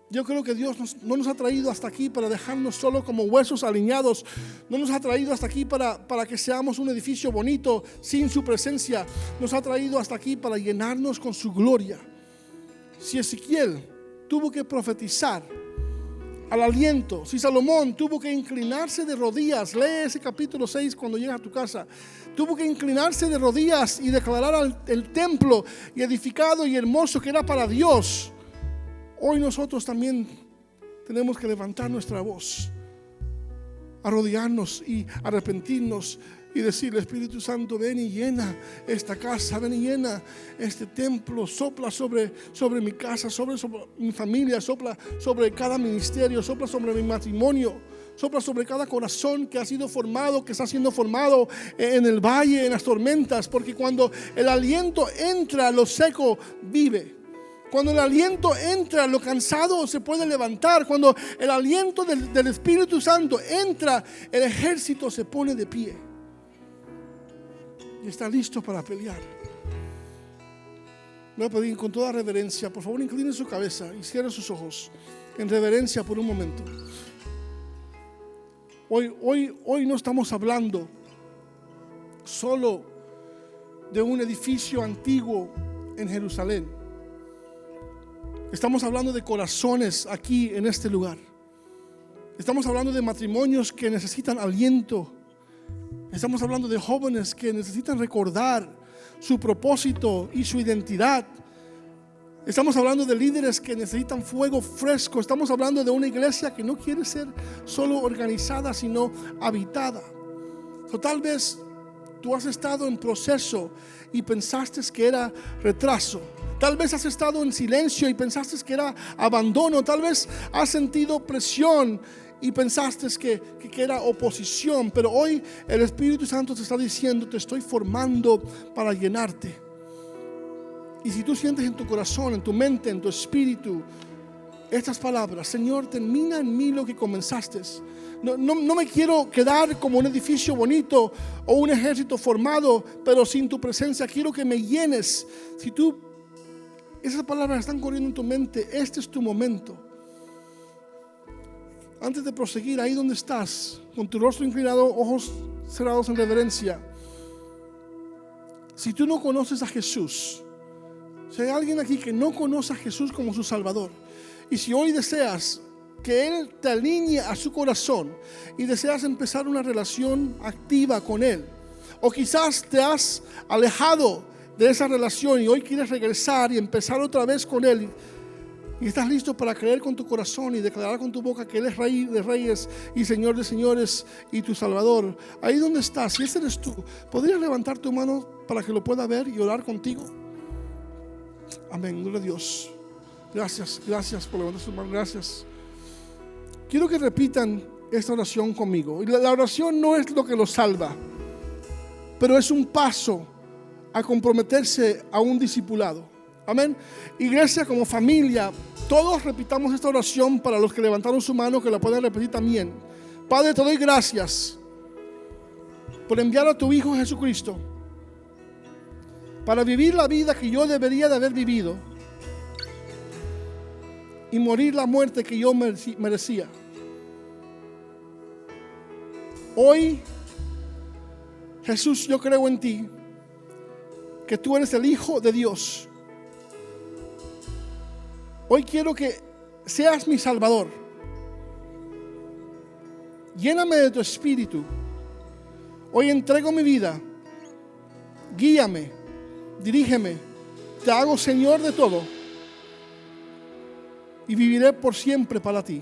Yo creo que Dios no nos ha traído hasta aquí para dejarnos solo como huesos alineados. No nos ha traído hasta aquí para que seamos un edificio bonito sin su presencia. Nos ha traído hasta aquí para llenarnos con su gloria. Si Ezequiel tuvo que profetizar al aliento, si Salomón tuvo que inclinarse de rodillas, lee ese capítulo 6 cuando llegas a tu casa, tuvo que inclinarse de rodillas y declarar el templo y edificado y hermoso que era para Dios. Hoy nosotros también tenemos que levantar nuestra voz, arrodillarnos y arrepentirnos y decirle: Espíritu Santo, ven y llena esta casa, ven y llena este templo, sopla sobre mi casa, sobre mi familia, sopla sobre cada ministerio, sopla sobre mi matrimonio, sopla sobre cada corazón que ha sido formado, que está siendo formado en el valle, en las tormentas, porque cuando el aliento entra, lo seco vive. Cuando el aliento entra, lo cansado se puede levantar. Cuando el aliento del Espíritu Santo entra, el ejército se pone de pie y está listo para pelear. Voy a pedir con toda reverencia, por favor, incline su cabeza y cierre sus ojos en reverencia por un momento. Hoy no estamos hablando solo de un edificio antiguo en Jerusalén. Estamos hablando de corazones aquí en este lugar. Estamos hablando de matrimonios que necesitan aliento. Estamos hablando de jóvenes que necesitan recordar su propósito y su identidad. Estamos hablando de líderes que necesitan fuego fresco. Estamos hablando de una iglesia que no quiere ser solo organizada, sino habitada. Tal vez tú has estado en proceso y pensaste que era retraso. Tal vez has estado en silencio y pensaste que era abandono. Tal vez has sentido presión y pensaste que era oposición. Pero hoy el Espíritu Santo te está diciendo: te estoy formando para llenarte. Y si tú sientes en tu corazón, en tu mente, en tu espíritu estas palabras: Señor, termina en mí lo que comenzaste. No me quiero quedar como un edificio bonito o un ejército formado, pero sin tu presencia. Quiero que me llenes. Si esas palabras están corriendo en tu mente, este es tu momento. Antes de proseguir, ahí donde estás, con tu rostro inclinado, ojos cerrados en reverencia, si tú no conoces a Jesús, si hay alguien aquí que no conoce a Jesús como su Salvador, y si hoy deseas que Él te alinee a su corazón y deseas empezar una relación activa con Él, o quizás te has alejado de esa relación y hoy quieres regresar y empezar otra vez con Él, y estás listo para creer con tu corazón y declarar con tu boca que Él es Rey de reyes y Señor de señores y tu Salvador, ahí donde estás, si ese eres tú, ¿podrías levantar tu mano para que lo pueda ver y orar contigo? Amén, gloria a Dios. Gracias por levantar su mano, gracias. Quiero que repitan esta oración conmigo. La oración no es lo que los salva, pero es un paso a comprometerse a un discipulado. Amén. Iglesia, como familia, todos repitamos esta oración. Para los que levantaron su mano, que la puedan repetir también. Padre, te doy gracias por enviar a tu Hijo Jesucristo para vivir la vida que yo debería de haber vivido y morir la muerte que yo merecía. Hoy, Jesús, yo creo en ti, que tú eres el Hijo de Dios. Hoy quiero que seas mi Salvador. Lléname de tu Espíritu. Hoy entrego mi vida. Guíame, dirígeme. Te hago Señor de todo y viviré por siempre para ti.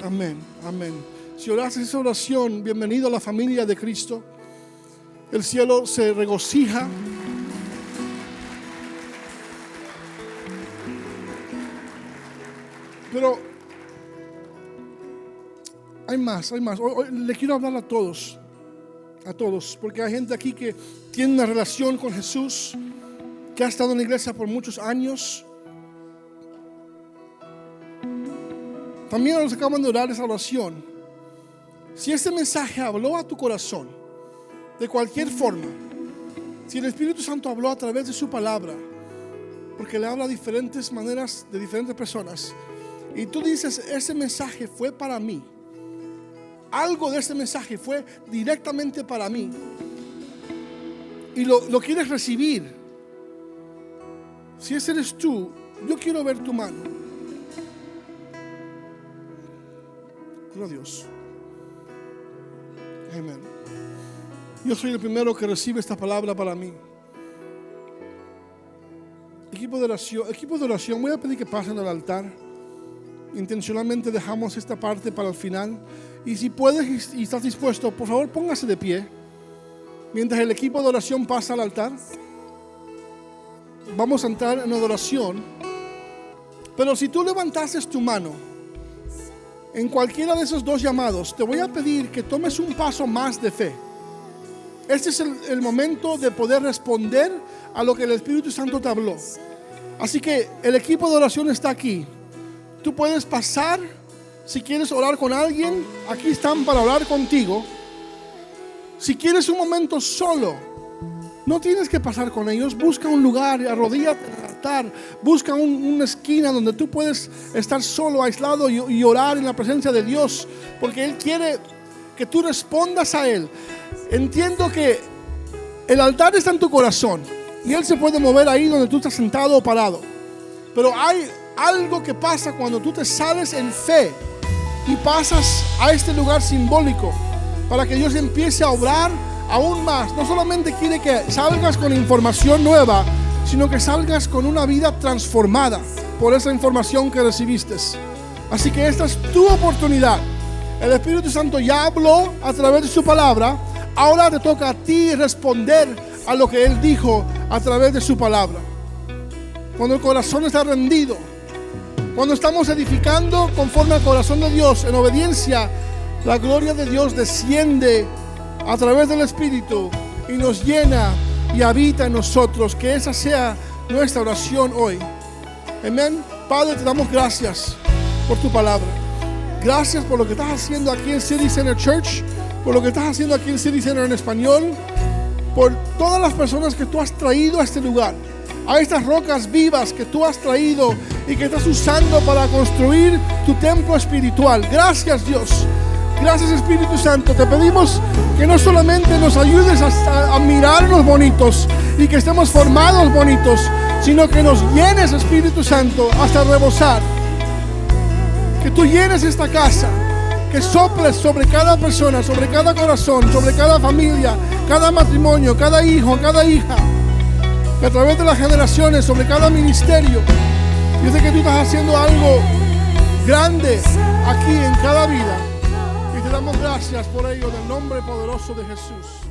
Amén, amén. Si oraste esa oración, bienvenido a la familia de Cristo. El cielo se regocija Pero hay más. Hoy le quiero hablar a todos, porque hay gente aquí que tiene una relación con Jesús, que ha estado en la iglesia por muchos años. También nos acaban de orar esa oración. Si este mensaje habló a tu corazón, de cualquier forma, si el Espíritu Santo habló a través de su palabra, porque le habla de diferentes maneras, de diferentes personas, y tú dices, ese mensaje fue para mí, algo de ese mensaje fue directamente para mí, y lo quieres recibir, si ese eres tú, yo quiero ver tu mano. Gloria a Dios. Amén. Yo soy el primero que recibe esta palabra para mí. Equipo de oración, voy a pedir que pasen al altar. Intencionalmente dejamos esta parte para el final. Y si puedes y estás dispuesto, por favor póngase de pie mientras el equipo de oración pasa al altar. Vamos a entrar en adoración. Pero si tú levantaste tu mano en cualquiera de esos dos llamados, te voy a pedir que tomes un paso más de fe. Este es el momento de poder responder a lo que el Espíritu Santo te habló. Así que el equipo de oración está aquí. Tú puedes pasar. Si quieres orar con alguien, aquí están para orar contigo. Si quieres un momento solo, no tienes que pasar con ellos. Busca un lugar, arrodíllate en el altar. Busca una esquina donde tú puedes estar solo, aislado y orar en la presencia de Dios, porque Él quiere que tú respondas a Él. Entiendo que el altar está en tu corazón y Él se puede mover ahí donde tú estás sentado o parado. Pero hay algo que pasa cuando tú te sales en fe y pasas a este lugar simbólico para que Dios empiece a obrar aún más. No solamente quiere que salgas con información nueva, sino que salgas con una vida transformada por esa información que recibiste. Así que esta es tu oportunidad. El Espíritu Santo ya habló a través de su palabra. Ahora te toca a ti responder a lo que Él dijo a través de su palabra. Cuando el corazón está rendido, cuando estamos edificando conforme al corazón de Dios, en obediencia, la gloria de Dios desciende a través del Espíritu y nos llena y habita en nosotros. Que esa sea nuestra oración hoy. Amén. Padre, te damos gracias por tu palabra. Gracias por lo que estás haciendo aquí en City Center Church, por lo que estás haciendo aquí en City Center en español, por todas las personas que tú has traído a este lugar, a estas rocas vivas que tú has traído y que estás usando para construir tu templo espiritual. Gracias, Dios. Gracias, Espíritu Santo. Te pedimos que no solamente nos ayudes a mirarnos bonitos y que estemos formados bonitos, sino que nos llenes, Espíritu Santo, hasta rebosar. Que tú llenes esta casa, que soples sobre cada persona, sobre cada corazón, sobre cada familia, cada matrimonio, cada hijo, cada hija, que a través de las generaciones, sobre cada ministerio. Yo sé que tú estás haciendo algo grande aquí en cada vida y te damos gracias por ello en el nombre poderoso de Jesús.